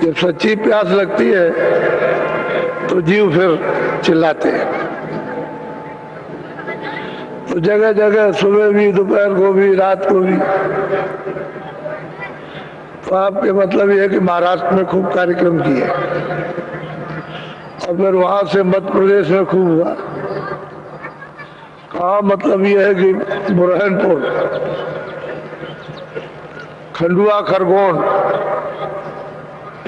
जब सच्ची प्यास लगती है तो जीव फिर चिल्लाते हैं। तो जगह जगह सुबह भी, दोपहर को भी, रात को भी। तो आपके मतलब ये है कि महाराष्ट्र में खूब कार्यक्रम किए और फिर वहां से मध्य प्रदेश में खूब हुआ। कहा मतलब ये है कि बुरहानपुर, खंडवा, खरगोन,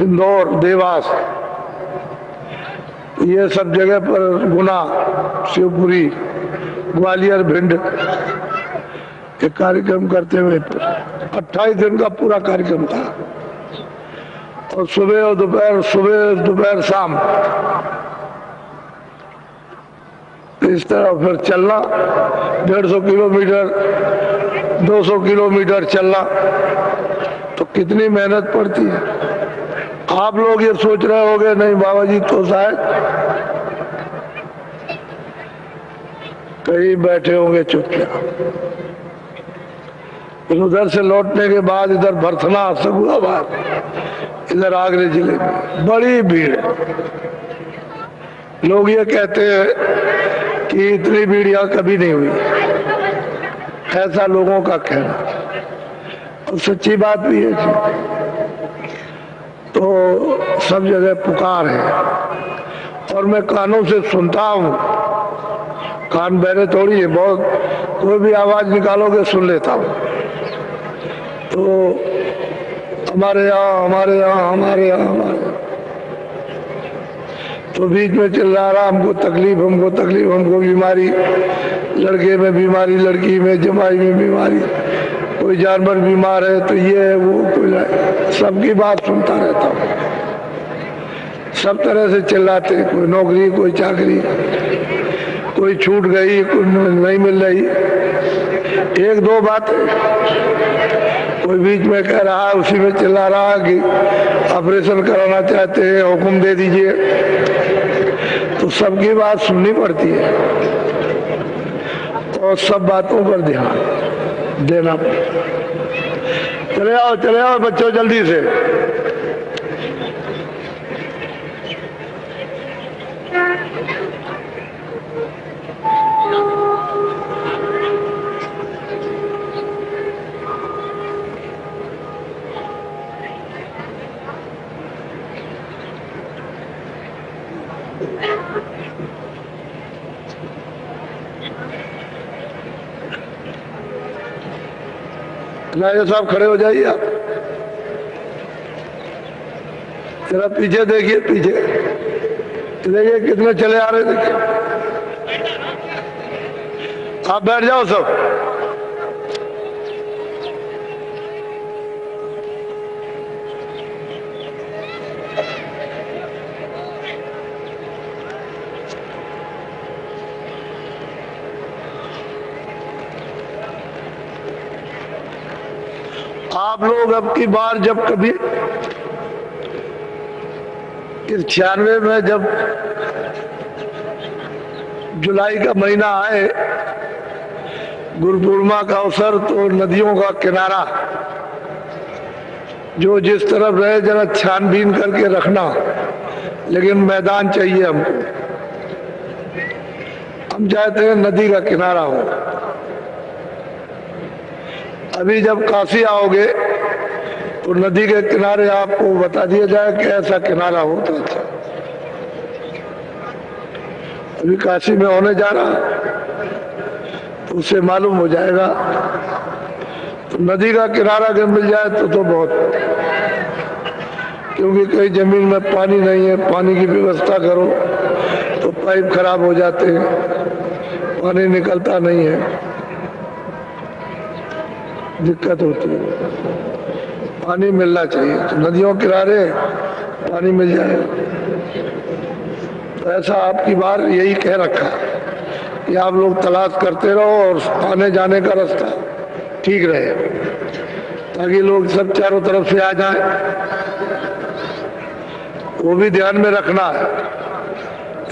इंदौर, देवास, ये सब जगह पर, गुना, शिवपुरी, ग्वालियर, भिंड, एक कार्यक्रम करते हुए 28 दिन का पूरा कार्यक्रम था। और सुबह और दोपहर, सुबह दोपहर शाम, इस तरह फिर चलना 150 किलोमीटर, 200 किलोमीटर चलना। तो कितनी मेहनत पड़ती है। आप लोग ये सोच रहे होंगे नहीं बाबा जी तो शायद कहीं बैठे होंगे चुपचाप। उधर से लौटने के बाद इधर भरथना, सगुनाबाद, इधर आगरे जिले में बड़ी भीड़ है। लोग ये कहते हैं कि इतनी भीड़ यहाँ कभी नहीं हुई, ऐसा लोगों का कहना, और सच्ची बात भी है जी। तो सब जगह पुकार है और मैं कानों से सुनता हूँ, कान बहरे थोड़ी है, बहुत कोई भी आवाज निकालोगे सुन लेता हूँ। तो हमारे यहाँ, हमारे यहाँ, हमारे यहाँ, हमारे यहाँ, तो बीच में चिल्ला रहा, हमको तकलीफ, हमको तकलीफ, हमको बीमारी, लड़के में बीमारी, लड़की में, जमाई में बीमारी, कोई जानवर बीमार है तो ये है वो, कोई सबकी बात सुनता रहता हूँ। सब तरह से चिल्लाते, कोई नौकरी, कोई चाकरी, कोई छूट गई, कोई नहीं मिल रही। एक दो बात कोई बीच में कह रहा है, उसी में चिल्ला रहा कि ऑपरेशन कराना चाहते हैं, हुक्म दे दीजिए। तो सबकी बात सुननी पड़ती है और सब बातों पर ध्यान देना पड़ता। चले आओ बच्चों जल्दी से। नायक साहब खड़े हो जाइए आप। जरा पीछे देखिए, पीछे देखिए कितने चले आ रहे, देखिए। आप बैठ जाओ सब। आप लोग अब की बार जब कभी इस 96 में जब जुलाई का महीना आए, गुरु पूर्णिमा का अवसर, तो नदियों का किनारा जो जिस तरफ रहे जरा छानबीन करके रखना, लेकिन मैदान चाहिए हमको। हम चाहते हैं नदी का किनारा हो। अभी जब काशी आओगे तो नदी के किनारे आपको बता दिया जाए कि ऐसा किनारा होता था। अभी काशी में होने जा रहा तो उससे मालूम हो जाएगा। तो नदी का किनारा अगर मिल जाए तो बहुत, क्योंकि कई जमीन में पानी नहीं है, पानी की व्यवस्था करो तो पाइप खराब हो जाते हैं, पानी निकलता नहीं है, दिक्कत होती है। पानी मिलना चाहिए, तो नदियों किनारे पानी मिल जाएगा। तो ऐसा आपकी बार यही कह रखा कि आप लोग तलाश करते रहो और आने जाने का रास्ता ठीक रहे, ताकि लोग सब चारों तरफ से आ जाएं। वो भी ध्यान में रखना है,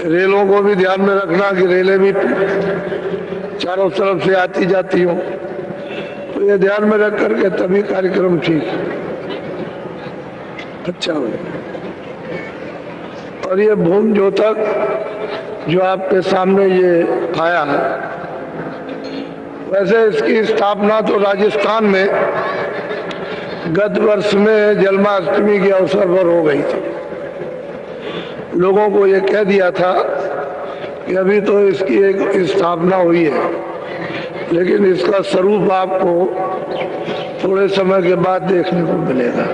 रेलों को भी ध्यान में रखना कि रेलें भी चारों तरफ से आती जाती हों। तो ये ध्यान में रख करके तभी कार्यक्रम ठीक। अच्छा हो। और ये भूम ज्योतक जो आपके सामने ये आया है, वैसे इसकी स्थापना तो राजस्थान में गत वर्ष में जन्माष्टमी के अवसर पर हो गई थी। लोगों को ये कह दिया था कि अभी तो इसकी एक स्थापना हुई है, लेकिन इसका स्वरूप आपको थोड़े समय के बाद देखने को मिलेगा।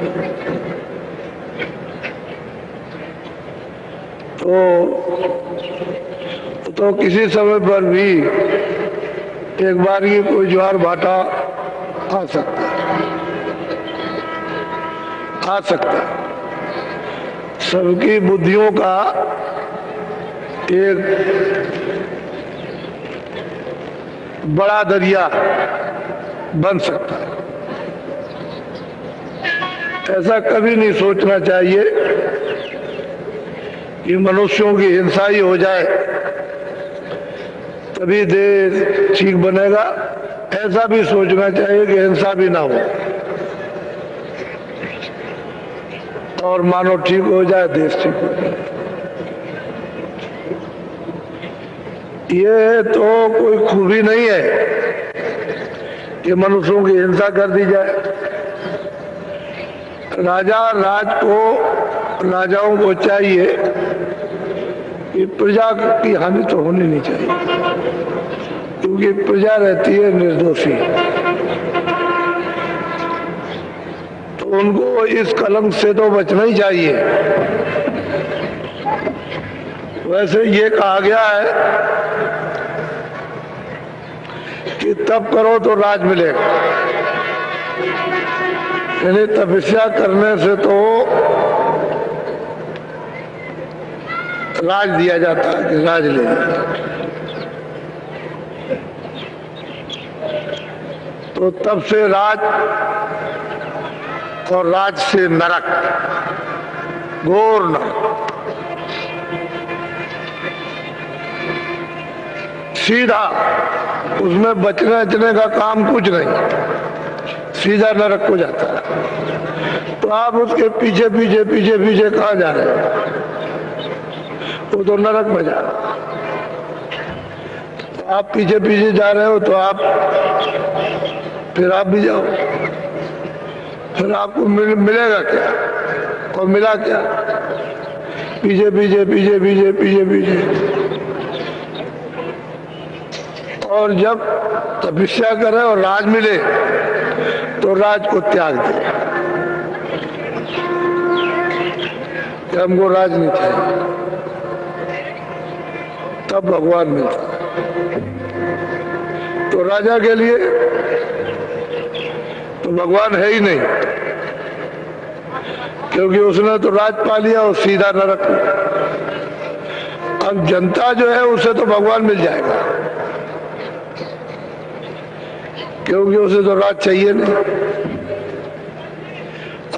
तो किसी समय पर भी एक बार ये कोई ज्वार भाटा आ सकता है। सबकी बुद्धियों का एक बड़ा दरिया बन सकता है। ऐसा कभी नहीं सोचना चाहिए कि मनुष्यों की हिंसा ही हो जाए तभी देश ठीक बनेगा। ऐसा भी सोचना चाहिए कि हिंसा भी ना हो और मानव ठीक हो जाए, देश ठीक हो जाए। ये तो कोई खूबी नहीं है कि मनुष्यों की हिंसा कर दी जाए। राजाओं को चाहिए कि प्रजा की हानि तो होनी नहीं चाहिए, क्योंकि प्रजा रहती है निर्दोषी। तो उनको इस कलंक से तो बचना ही चाहिए। वैसे ये कहा गया है कि तप करो तो राज मिलेगा, यानी तपस्या करने से तो राज दिया जाता है कि राज ले लिया। तो तब से राज और राज से नरक, घोर नरक, सीधा, उसमें बचने बचने का काम कुछ नहीं, सीधा नरक को जाता है। तो आप उसके पीछे पीछे पीछे पीछे कहाँ जा रहे हैं? वो तो नरक में जा रहा है। तो आप पीछे पीछे जा रहे हो तो आप भी जाओ, फिर आपको मिलेगा क्या? और मिला क्या? पीछे पीछे पीछे पीछे पीछे पीछे। और जब तपस्या करे और राज मिले तो राज को त्याग दे कि हमको राज नहीं चाहिए, तब भगवान मिलता है। तो राजा के लिए तो भगवान है ही नहीं, क्योंकि उसने तो राज पा लिया और सीधा नरक। अब जनता जो है उसे तो भगवान मिल जाएगा, क्योंकि उसे तो राज चाहिए नहीं।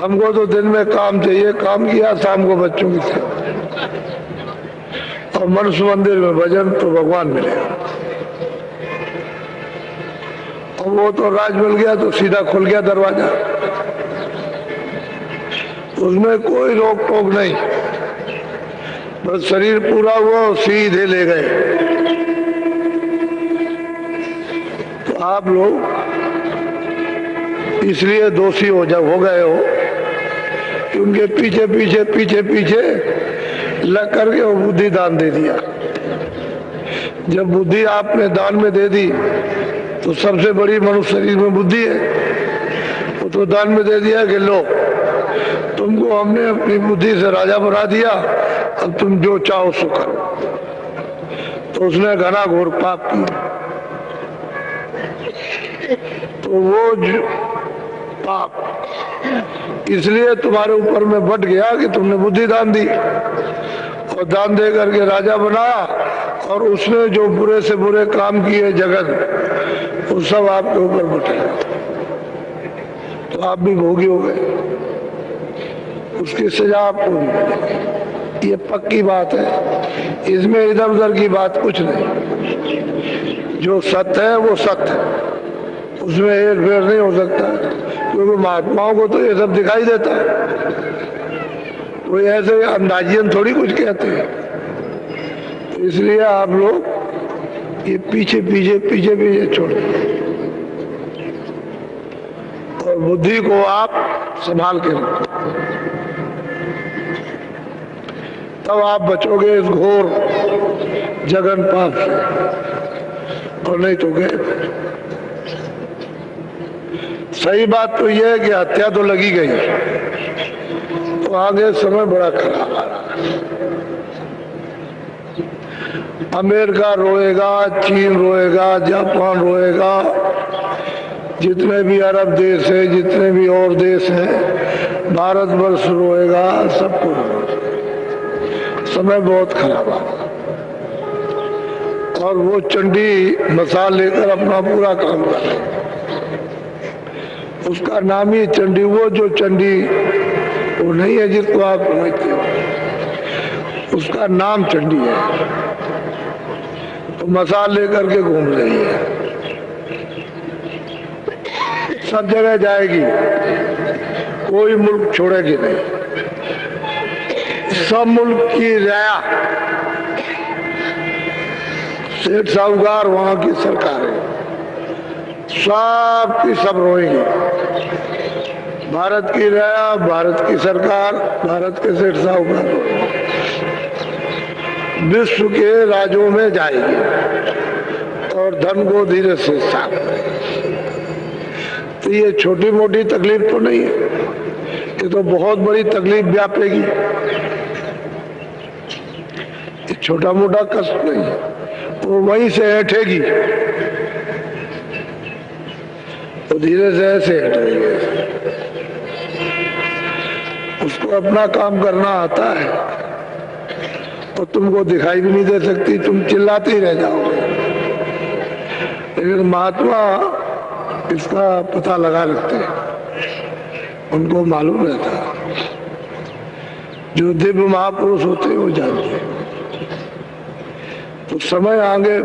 हमको तो दिन में काम चाहिए, काम किया, शाम को बच्चों की सेवा और मनुष्य मंदिर में भजन, तो भगवान मिलेगा। और वो तो राज मिल गया तो सीधा खुल गया दरवाजा, उसमें कोई रोक टोक नहीं, बस शरीर पूरा हुआ सीधे ले गए। तो आप लोग इसलिए दोषी हो गए हो कि उनके पीछे पीछे पीछे पीछे लग करके वो बुद्धि दान दे दिया। जब बुद्धि आपने दान में दे दी तो सबसे बड़ी मनुष्य शरीर में बुद्धि है, वो तो दान में दे दिया कि लो तुमको हमने अपनी बुद्धि से राजा बना दिया, अब तुम जो चाहो सो करो। तो उसने घना घोर पाप किया। तो वो पाप इसलिए तुम्हारे ऊपर में बढ़ गया कि तुमने बुद्धि दान दी और दान दे करके राजा बनाया, और उसने जो बुरे से बुरे काम किए जगत, वो सब आपके ऊपर बटे, तो आप भी भोगी हो गए, उसकी सजा आपको भी मिलेगी। ये पक्की बात है, इसमें इधर उधर की बात कुछ नहीं। जो सत्य है वो सत्य है, उसमें हेर फेर नहीं हो सकता, क्योंकि महात्माओं को तो ये सब दिखाई देता है। कोई ऐसे अंदाजियन थोड़ी कुछ कहते हैं। तो इसलिए आप लोग ये पीछे पीछे पीछे पीछे छोड़ और बुद्धि को आप संभाल के रखो, तब आप बचोगे इस घोर जगन पाप से, और नहीं तो गए। सही बात तो यह है कि हत्या तो लगी गई, तो आगे समय बड़ा खराब आ रहा है। अमेरिका रोएगा, चीन रोएगा, जापान रोएगा, जितने भी अरब देश है, जितने भी और देश हैं, भारतवर्ष रोएगा, सबको समय बहुत खराब आ रहा। और वो चंडी मसाल लेकर अपना पूरा काम कर रहे हैं। उसका नाम ही चंडी, वो जो चंडी वो नहीं है जिसको आप समझते हो, उसका नाम चंडी है। तो मसाल लेकर के घूम रही है, सब जगह जाएगी, कोई मुल्क छोड़ेगी नहीं। सब मुल्क की राया, सेठ साहूकार वहां की सरकार है, सब की सब रोएंगे। भारत की राया, भारत की सरकार, भारत के सेठ साहूकार विश्व के राज्यों में जाएगी और धन को धीरे से साफ करेगी। तो ये छोटी मोटी तकलीफ तो नहीं है, ये तो बहुत बड़ी तकलीफ व्यापेगी। ये छोटा मोटा कष्ट नहीं है, वो वहीं से हटेगी, तो धीरे से ऐसे हट रही है। उसको अपना काम करना आता है और तुमको दिखाई भी नहीं दे सकती, तुम चिल्लाते ही रह जाओगे। लेकिन महात्मा इसका पता लगा रखते हैं, उनको मालूम रहता है। जो दिव्य महापुरुष होते हैं वो जानते हैं। तो समय आगे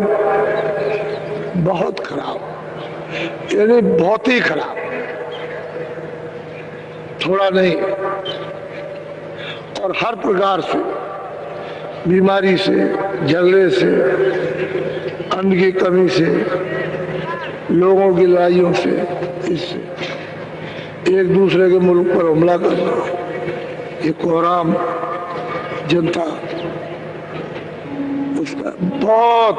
बहुत खराब, यानी बहुत ही खराब, थोड़ा नहीं। और हर प्रकार से, बीमारी से, झगड़े से, अन्न की कमी से, लोगों की लड़ाइयों से, इससे एक दूसरे के मुल्क पर हमला करना, ये कोहराम जनता, उसका बहुत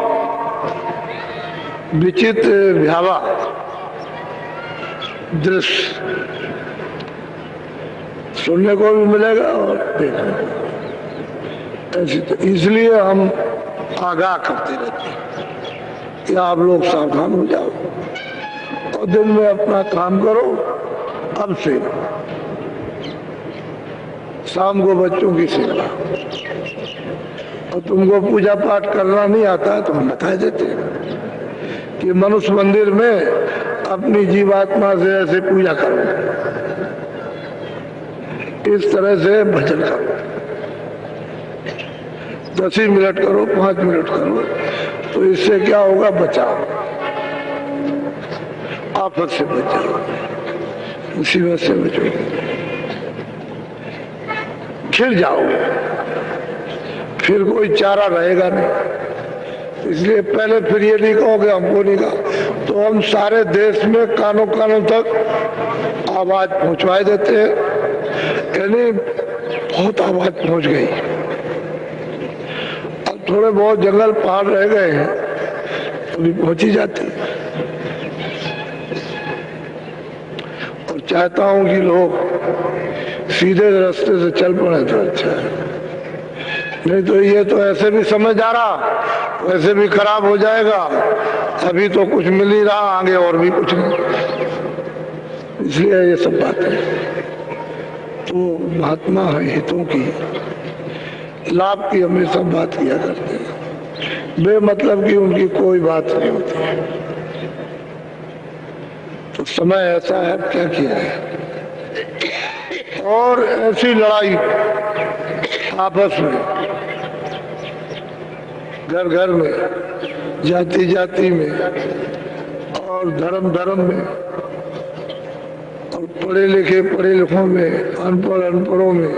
विचित्र भयावह दृश्य सुनने को भी मिलेगा और देखने को। ऐसी तो इसलिए हम आगाह करते रहते हैं कि आप लोग सावधान हो जाओ और दिन में अपना काम करो। अब से शाम को बच्चों की सेवा, और तुमको पूजा पाठ करना नहीं आता है तो हम बता देते हैं कि मनुष्य मंदिर में अपनी जीवात्मा से ऐसे पूजा करो, इस तरह से भजन करो, 10 ही मिनट करो, 5 मिनट करो, तो इससे क्या होगा, बचाओ, आफत से बचाओ, मुसीबत से बचोगे, खिल जाओगे, फिर कोई चारा रहेगा नहीं। इसलिए पहले फिर ये नहीं कहोगे हमको नहीं कहा, तो हम सारे देश में कानों कानों तक आवाज पहुंचवा देते हैं। यानी बहुत आवाज पहुंच गई। अब थोड़े बहुत जंगल पहाड़ रह गए हैं तो भी पहुंची जाती है। और चाहता हूं कि लोग सीधे रास्ते से चल पड़े तो अच्छा है, नहीं तो ये तो ऐसे भी समझ आ रहा, वैसे भी खराब हो जाएगा। अभी तो कुछ मिल ही रहा, आगे और भी कुछ नहीं। इसलिए ये सब बातें तो महात्मा हितों की, लाभ की हमेशा बात किया करते हैं, बेमतलब की उनकी कोई बात नहीं होती है। तो समय ऐसा है, क्या किया है। और ऐसी लड़ाई आपस में, घर घर में, जाति जाति में, और धर्म धर्म में, और पढ़े लिखे पढ़े लिखों में, अनपढ़ अनपढ़ों में,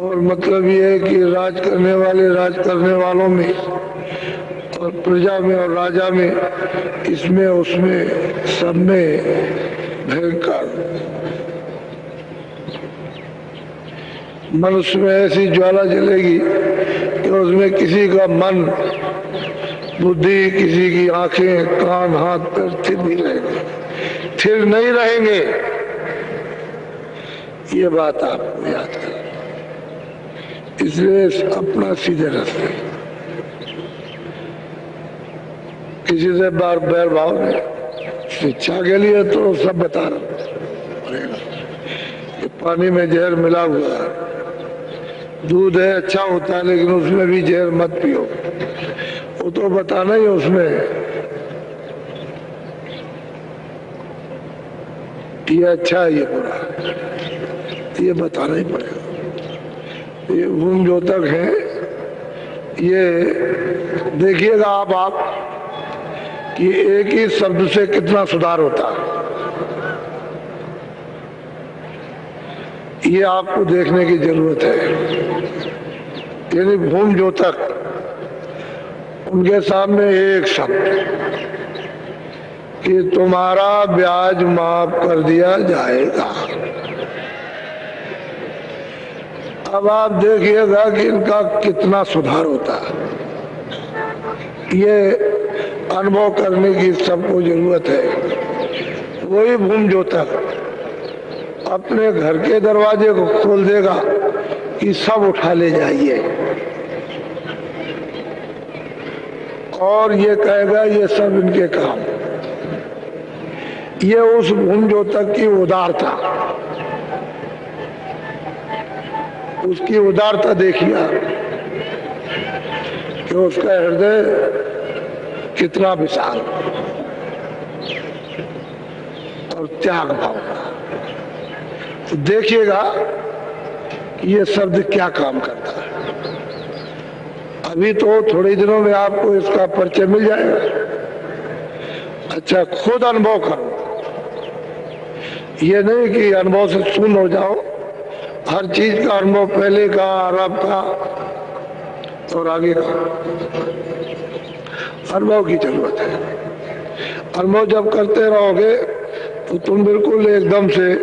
और मतलब ये है कि राज करने वाले राज करने वालों में और प्रजा में और राजा में, इसमें उसमें सब में भयंकर मनुष्य में ऐसी ज्वाला जलेगी कि उसमें किसी का मन बुद्धि, किसी की आंखें, कान, हाथ, पैर स्थिर नहीं रहेंगे, स्थिर नहीं रहेंगे। ये बात आपको याद कर, इसलिए अपना सीधे रास्ते, किसी से बार बैर भाव नहीं। शिक्षा के लिए तो सब बता रहा कि पानी में जहर मिला हुआ है, दूध है अच्छा होता है लेकिन उसमें भी जहर मत पियो, वो तो बताना ही उसमें ये अच्छा है ये बुरा, ये बताना ही पड़ेगा। ये घूम जो तक है, ये देखिएगा आप कि एक ही शब्द से कितना सुधार होता है, ये आपको देखने की जरूरत है। यानी भूम जो तक, उनके सामने एक शब्द कि तुम्हारा ब्याज माफ कर दिया जाएगा। अब आप देखिएगा कि इनका कितना सुधार होता है। ये अनुभव करने की सबको जरूरत है। वही भूम जो तक अपने घर के दरवाजे को खोल देगा कि सब उठा ले जाइए, और ये कहेगा ये सब इनके काम। ये उस भूम जो तक की उदारता, उसकी उदारता देखिए कि उसका हृदय कितना विशाल और त्याग भाव का। तो देखिएगा कि ये शब्द क्या काम करता है। अभी तो थोड़े दिनों में आपको इसका परिचय मिल जाएगा। अच्छा, खुद अनुभव करो, ये नहीं कि अनुभव से सुन हो जाओ। हर चीज का अनुभव, पहले का, आरब का और आगे का अनुभव की जरूरत है। अनुभव जब करते रहोगे तो तुम बिल्कुल एकदम से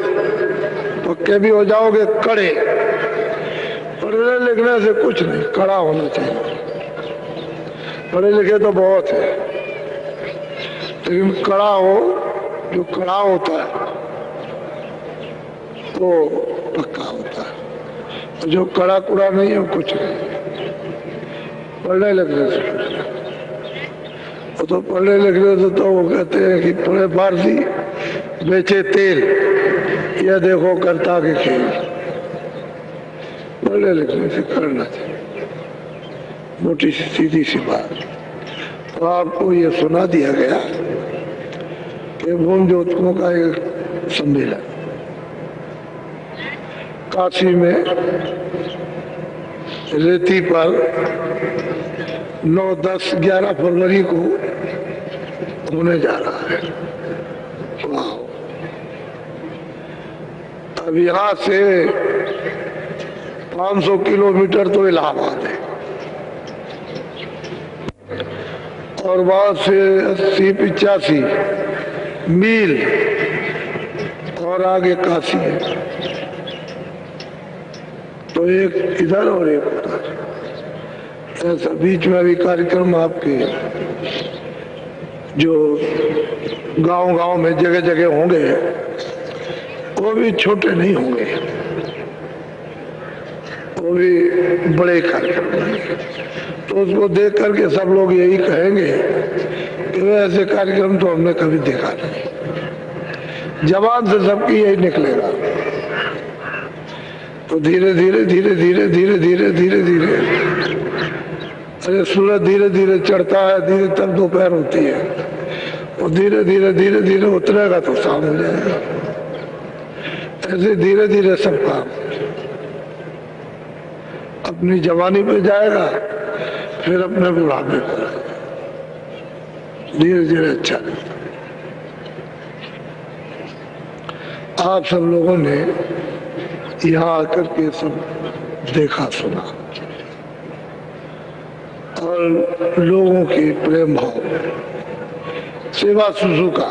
पक्के भी हो जाओगे, कड़े। पढ़ने लिखने से कुछ नहीं, कड़ा होना चाहिए। पढ़े लिखे तो बहुत है, लेकिन कड़ा हो, जो कड़ा होता है वो पक्का होता है। जो कड़ा कुड़ा नहीं है वो कुछ नहीं। पढ़ने लिखने से कुछ नहीं। वो तो पढ़ने लिखने से तो वो कहते हैं कि पढ़े फारसी बेचे तेल, यह देखो करता के खेल। पढ़ने लिखने से करना चाहिए, मोटी सी सीधी सी बात। तो आपको ये सुना दिया गया कि भूम ज्योतिकों का एक सम्मेलन काशी में रेती पर 9, 10, 11 फरवरी को होने जा रहा है। वाह! अब यहाँ से 500 किलोमीटर तो इलाहाबाद है, और वहां से 80-85 मील और आगे काशी है। तो एक इधर और एक उधर, ऐसा बीच में भी कार्यक्रम आपके जो गांव-गांव में जगह जगह होंगे, वो भी छोटे नहीं होंगे, वो भी बड़े कार्यक्रम होंगे। तो उसको देख करके सब लोग यही कहेंगे कि ऐसे कार्यक्रम तो हमने कभी देखा नहीं। जबान से सबकी यही निकलेगा। तो धीरे धीरे धीरे धीरे धीरे धीरे धीरे धीरे, अरे सूरज धीरे धीरे चढ़ता है, धीरे तब दोपहर होती है, और धीरे धीरे धीरे धीरे उतरेगा तो शाम हो जाएगा। ऐसे धीरे धीरे सब काम अपनी जवानी पे जाएगा, फिर अपने बुढ़ापे पर धीरे धीरे। अच्छा, आप सब लोगों ने यहाँ आकर के सब देखा सुना और लोगों के प्रेम भाव, सेवा शुश्रूषा,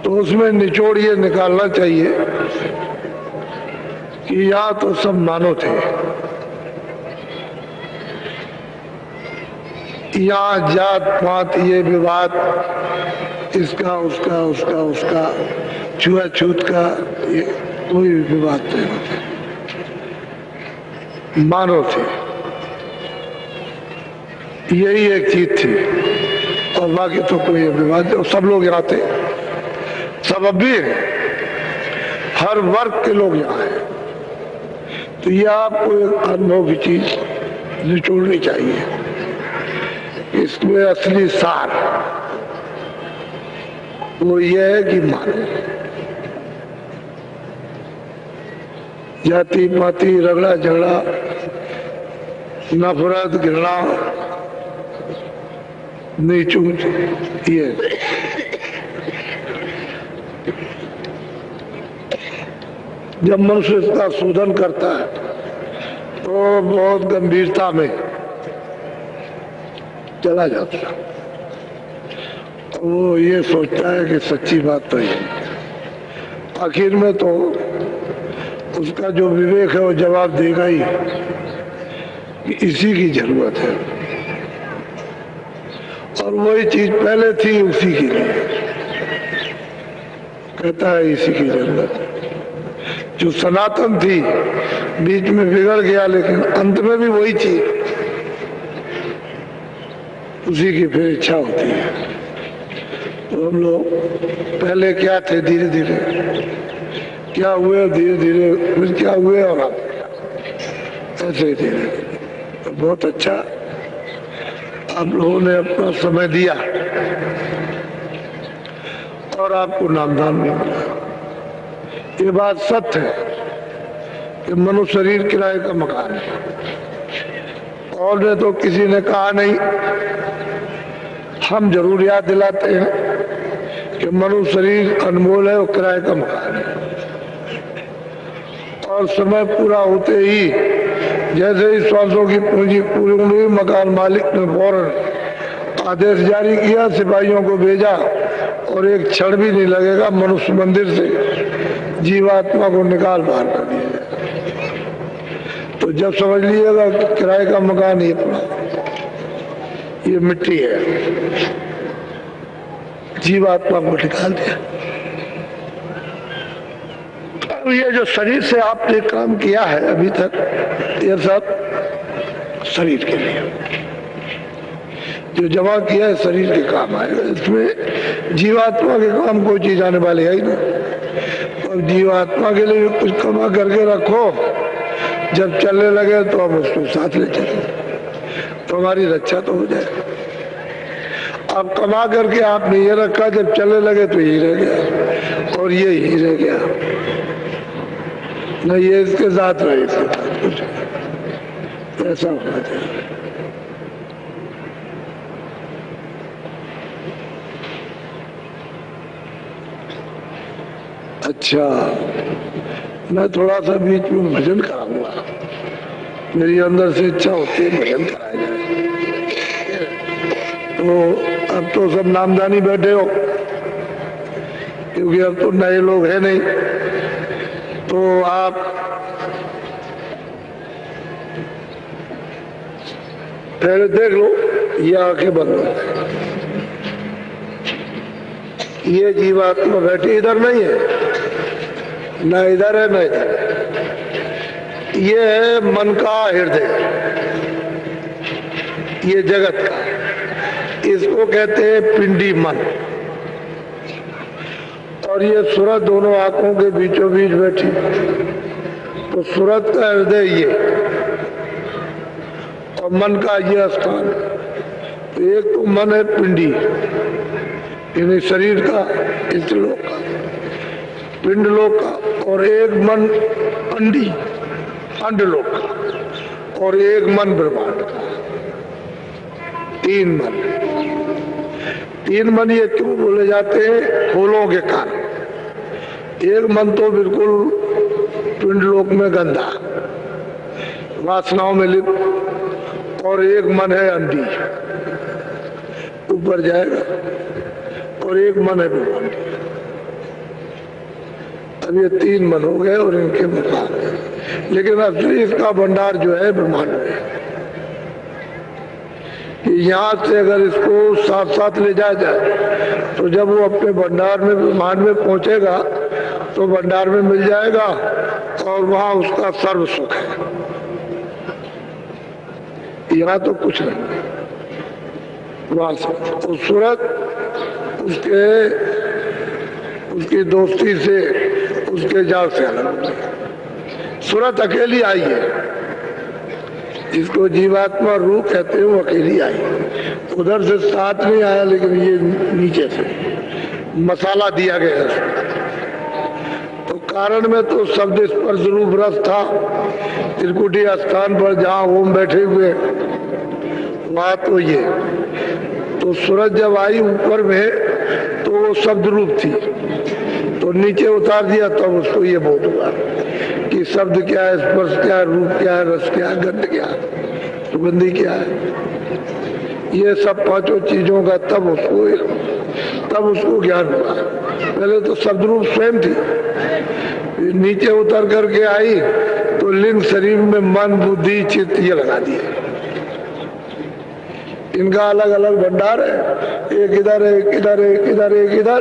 तो उसमें निचोड़ ये निकालना चाहिए कि यहाँ तो सब मानव थे, यहाँ जात पात ये विवाद, इसका उसका उसका उसका छुआछूत का ये कोई विवाद नहीं होता, मानव थे, यही एक चीज थी और बाकी तो कोई विवाद। सब लोग यहाँ थे, सब अब भी हैं, हर वर्ग के लोग यहाँ हैं। तो ये आपको एक अनुभव की चीज निचोड़नी चाहिए, इसमें असली सार वो ये है कि मानो जाति पाति रगड़ा झगड़ा नफरत घृणा नीच ऊंच ये जब मनुष्य इसका शोधन करता है तो बहुत गंभीरता में चला जाता है, वो ये सोचता है कि सच्ची बात तो ये, आखिर में तो उसका जो विवेक है वो जवाब देगा ही कि इसी की जरूरत है और वही चीज पहले थी उसी के लिए, कहता है इसी की जरूरत है। जो सनातन थी बीच में बिगड़ गया लेकिन अंत में भी वही चीज, उसी की फिर इच्छा होती है। तो हम लोग पहले क्या थे, धीरे धीरे क्या हुए, धीरे धीरे फिर क्या हुए और आप ऐसे धीरे। तो बहुत अच्छा आप लोगों ने अपना समय दिया और आपको नामदान भी मिला। ये बात सत्य है कि मनुष्य शरीर किराए का मकान है और ने तो किसी ने कहा नहीं, हम जरूर याद दिलाते हैं कि मनुष्य शरीर अनमोल है और किराए का मकान है और समय पूरा होते ही जैसे ही श्वासों की पूंजी पूरी हुई, मकान मालिक ने फौरन आदेश जारी किया, सिपाहियों को भेजा और एक क्षण भी नहीं लगेगा मनुष्य मंदिर से जीवात्मा को निकाल बाहर कर दिया जाए। तो जब समझ लीजिएगा कि किराए का मकान ये पड़ा, ये मिट्टी है, जीवात्मा को निकाल दिया। अब ये जो शरीर से आपने काम किया है अभी तक, ये सब शरीर के लिए जो जमा किया है शरीर के काम आएगा। इसमें जीवात्मा के काम कोई चीज आने वाली है ही नहीं। और जीवात्मा के लिए कुछ कमा करके रखो, जब चलने लगे तो हम उसको साथ ले चले, तो हमारी रक्षा तो हो जाए। अब कमा करके आपने ये रखा, जब चलने लगे तो यही रह गया और ये ही रह गया, न ये इसके साथ रहे, इसके साथ कुछ ऐसा होना चाहिए। अच्छा, मैं थोड़ा सा बीच में भजन कराऊंगा, मेरी अंदर से इच्छा होती है भजन कराया जाए। तो अब तो सब नामदानी बैठे हो, क्योंकि अब तो नए लोग हैं नहीं, तो आप पहले देख लो, ये आंखें बंद हो, ये जीवात्मा बैठी इधर नहीं है, न इधर है न इधर है, ये है मन का हृदय, ये जगत का, इसको कहते हैं पिंडी मन। और ये सूरत दोनों आंखों के बीचों बीच बैठी, तो सूरत का हृदय ये और मन का ये स्थान। तो एक तो मन है पिंडी, यानी शरीर का, इस लोक का, पिंड लोक का, और एक मन अंडी, अंड लोक का, और एक मन ब्रह्मांड का। तीन मन, तीन मन ये क्यों बोले जाते हैं? फूलों के कारण। एक मन तो बिल्कुल पिंड लोक में गंदा, वासनाओं में लिप्त, और एक मन है अंधी, ऊपर जाएगा, और एक मन है ब्रह्मांडी। अब ये 3 मन हो गए और इनके मुकाबले, लेकिन असली इसका भंडार जो है ब्रह्मांड में है। यहाँ से अगर इसको साथ साथ ले जाया जाए तो जब वो अपने भंडार में ब्रह्मांड में पहुंचेगा तो भंडार में मिल जाएगा और वहां उसका सर्व सुख है। यहाँ तो कुछ नहीं, वहां से सूरत उसकी दोस्ती से, उसके जाल से अलग हो गई। सूरत अकेली आई है, इसको जीवात्मा रूप कहते हैं, वो अकेली आई। उधर से साथ नहीं आया, लेकिन ये नीचे से मसाला दिया गया है। तो कारण में तो शब्द स्पर्श रूप रस था। त्रिकुटी स्थान पर जहाँ ओम बैठे हुए वहां तो ये, तो सूरज जब आई ऊपर में तो वो शब्द रूप थी, तो नीचे उतार दिया तब उसको ये बोध हुआ कि शब्द क्या है, स्पर्श क्या है, रूप क्या है, रस क्या है, गंध क्या है, सुगंधी क्या है, ये सब 5 चीजों का तब उसको ज्ञान हुआ। पहले तो शब्द रूप स्वयं थी, नीचे उतर करके आई तो लिंग शरीर में मन बुद्धि चित्त ये लगा दिए। इनका अलग अलग भंडार है, एक इधर एक इधर एक इधर एक इधर।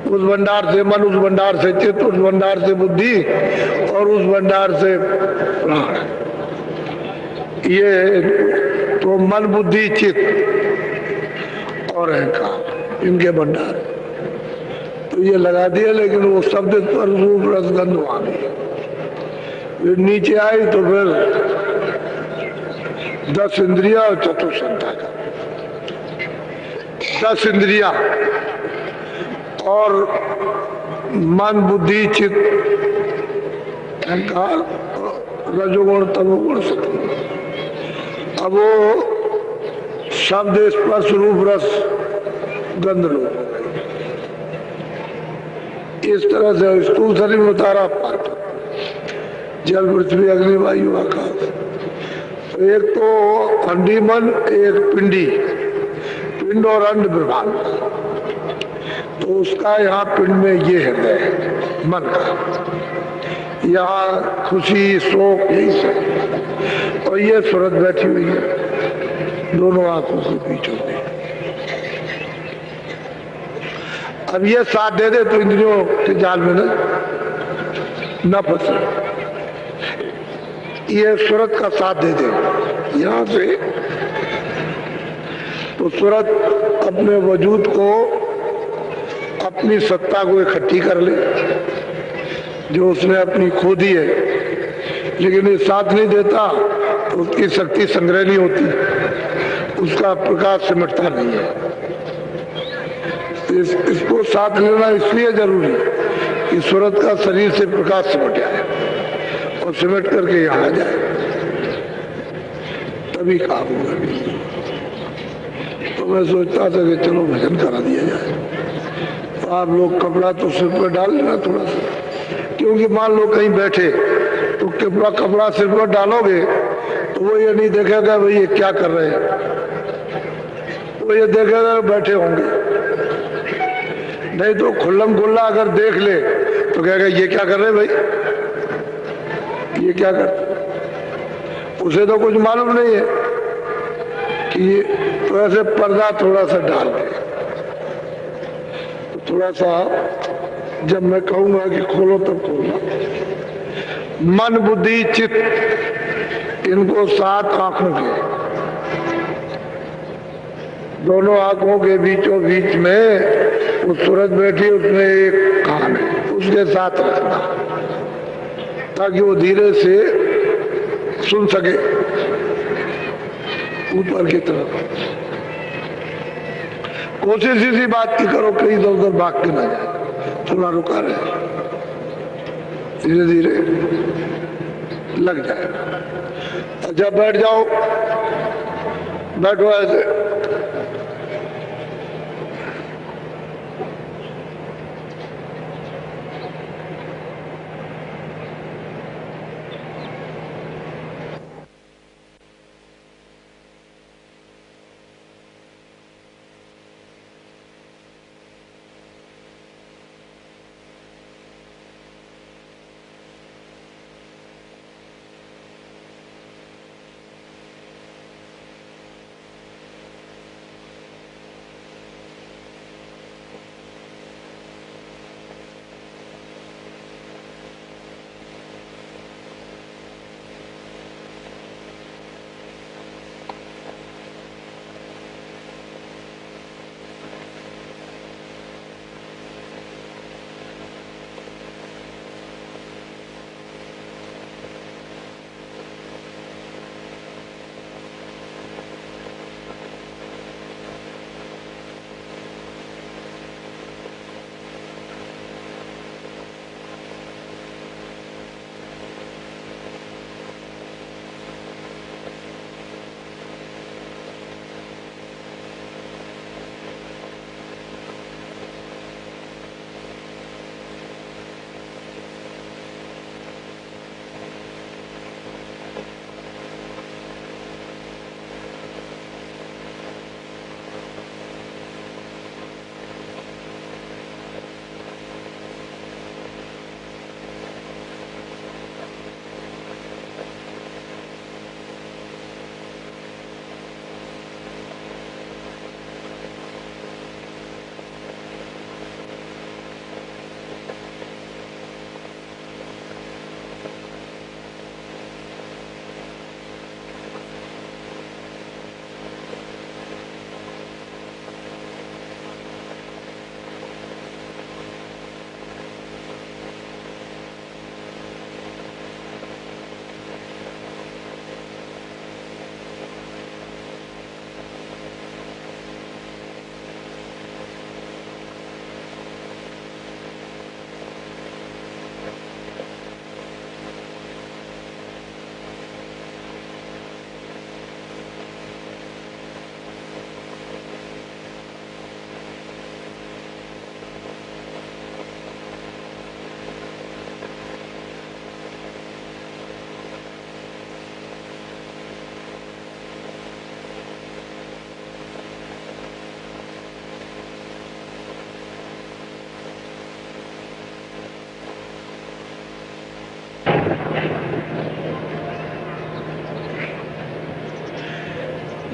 उस भंडार से मन, उस भंडार से चित्त, उस भंडार से बुद्धि और उस भंडार से प्राण। ये तो मन बुद्धि चित्त और अहंकार, इनके भंडार तो ये लगा दिया। लेकिन वो शब्द पर रूप रस गंध वहां गई, नीचे आई तो फिर 10 इंद्रिया और चतुर्संता का 10 इंद्रिया और मन बुद्धि चित्त अहंकार रजोगुण तमोगुण सत्वगुण। अब वो शब्द स्पर्श रूप रस गंध रूप, इस तरह से स्थूल शरीर में उतारा पाता, जल पृथ्वी अग्नि वायु आकाश। तो एक तो अंडी मन, एक पिंडी, पिंड और अंड ब्रह्मांड। तो उसका यहाँ पिंड में ये हृदय है मन का, यहाँ खुशी शोक यही सब, और ये सूरत बैठी हुई है दोनों आंखों के बीचों में। अब ये साथ दे दे तो इंद्रियों के जाल में न फंसे, ये सूरत का साथ दे दे यहाँ से, तो सूरत अपने वजूद को, अपनी सत्ता को इकट्ठी कर ले जो उसने अपनी खो दी है। लेकिन ये साथ नहीं देता तो उसकी शक्ति संग्रह नहीं होती, उसका प्रकाश सिमटता नहीं है। इसको साथ लेना इसलिए जरूरी कि सूरत का शरीर से प्रकाश सिमट जाए और सिमट करके यहाँ आ जाए, तभी काम होगा। तो मैं सोचता था कि चलो भजन करा दिया जाए। तो आप लोग कपड़ा तो सिर पर डाल लेना थोड़ा सा, क्योंकि मान लो कहीं बैठे तो कपड़ा सिर पर डालोगे तो वो ये नहीं देखेगा भाई ये क्या कर रहे हैं, वो ये देखेगा बैठे होंगे। नहीं तो खुल्लम खुल्ला अगर देख ले तो कहेगा ये क्या कर रहे भाई, ये क्या कर, उसे तो कुछ मालूम नहीं है कि ये, तो ऐसे पर्दा थोड़ा सा डाल दे, तो थोड़ा सा जब मैं कहूंगा कि खोलो तब खोलना। मन बुद्धि चित्त इनको 7 आंखों के, दोनों आंखों के बीचों बीच में वो सूरज बैठी, उसमें एक कान है, उसके साथ रखना ताकि वो धीरे से सुन सके ऊपर की तरफ। कोशिश इसी बात की करो कहीं इधर उधर भाग के ना जाए, थोड़ा रुका रहे, धीरे धीरे लग जाएगा। जब बैठ जाओ, बैठो ऐसे,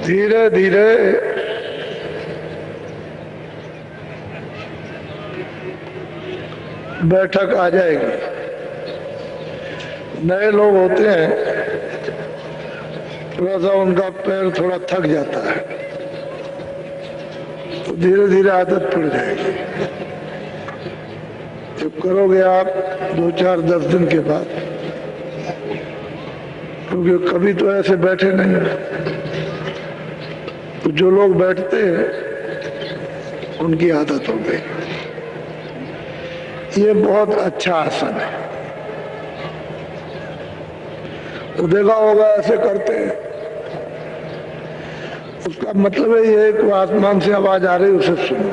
धीरे धीरे बैठक आ जाएगी। नए लोग होते हैं, थोड़ा सा उनका पैर थोड़ा थक जाता है, तो धीरे धीरे आदत पड़ जाएगी। जब करोगे आप 2, 4, 10 दिन के बाद, क्योंकि कभी तो ऐसे बैठे नहीं, तो जो लोग बैठते हैं उनकी आदत हो गई। ये बहुत अच्छा आसन है। तो देखा होगा ऐसे करते हैं, उसका मतलब है ये कि आसमान से आवाज आ रही है, उसे सुनो।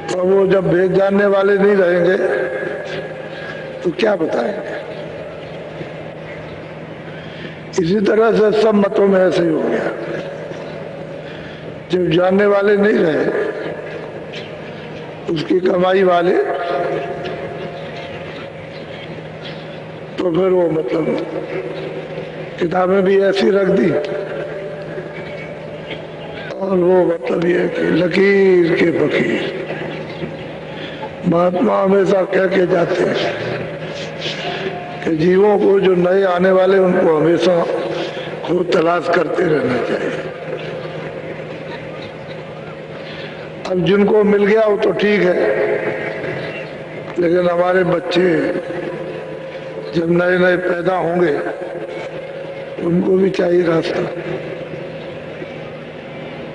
तो वो जब भेद जानने वाले नहीं रहेंगे तो क्या बताएंगे। इसी तरह से सब मतों में ऐसे ही हो गया। जब जानने वाले नहीं रहे, उसकी कमाई वाले, तो फिर वो मतलब किताबें भी ऐसी रख दी, और वो मतलब ये कि लकीर के फकीर। महात्मा हमेशा कह के जाते हैं कि जीवों को जो नए आने वाले, उनको हमेशा खूब तलाश करते रहना चाहिए। अब जिनको मिल गया वो तो ठीक है, लेकिन हमारे बच्चे जब नए नए पैदा होंगे, उनको भी चाहिए रास्ता।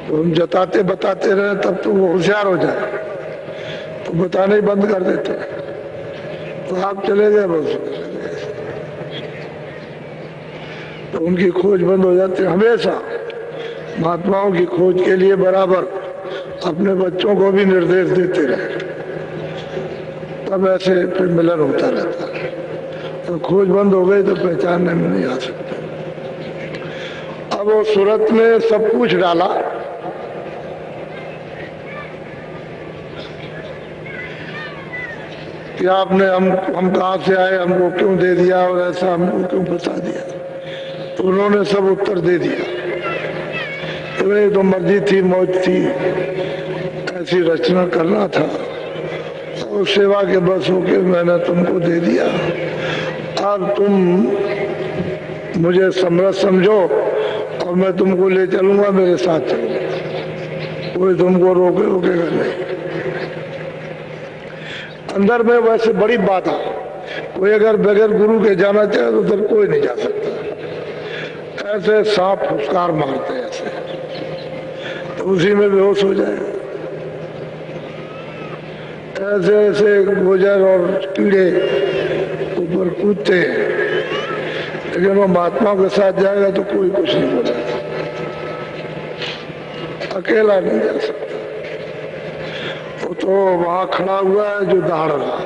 तो हम जताते बताते रहे तब तो वो होशियार हो जाए, तो बताने ही बंद कर देते। तो आप चले गए, बस तो उनकी खोज बंद हो जाती है। हमेशा महात्माओं की खोज के लिए बराबर अपने बच्चों को भी निर्देश देते रहे, तब ऐसे फिर मिलन होता रहता है। तो खोज बंद हो गई तो पहचानने में नहीं आ सकते। अब वो सूरत ने सब कुछ डाला, कि आपने हम कहाँ से आए, हमको क्यों दे दिया, और ऐसा हमको क्यों बता दिया। तो उन्होंने सब उत्तर दे दिया। तो तो मर्जी थी, मौज थी, ऐसी रचना करना था, और सेवा के बस होके मैंने तुमको दे दिया। अब तुम मुझे समरस समझो, और मैं तुमको ले चलूंगा, मेरे साथ चलो, कोई तुमको रोकेगा नहीं। अंदर में वैसे बड़ी बाधा, कोई अगर बगैर गुरु के जाना चाहे तो उधर कोई नहीं जा सकता। ऐसे सांप फुसकार मारते हैं ऐसे, तो उसी में बेहोश हो जाएगा। ऐसे ऐसे गुजर और कीड़े ऊपर कूदते हैं, लेकिन वो महात्मा के साथ जाएगा तो कोई कुछ नहीं बोलेगा, अकेला नहीं जा सकता। वो तो वहां खड़ा हुआ है जो दहाड़ रहा,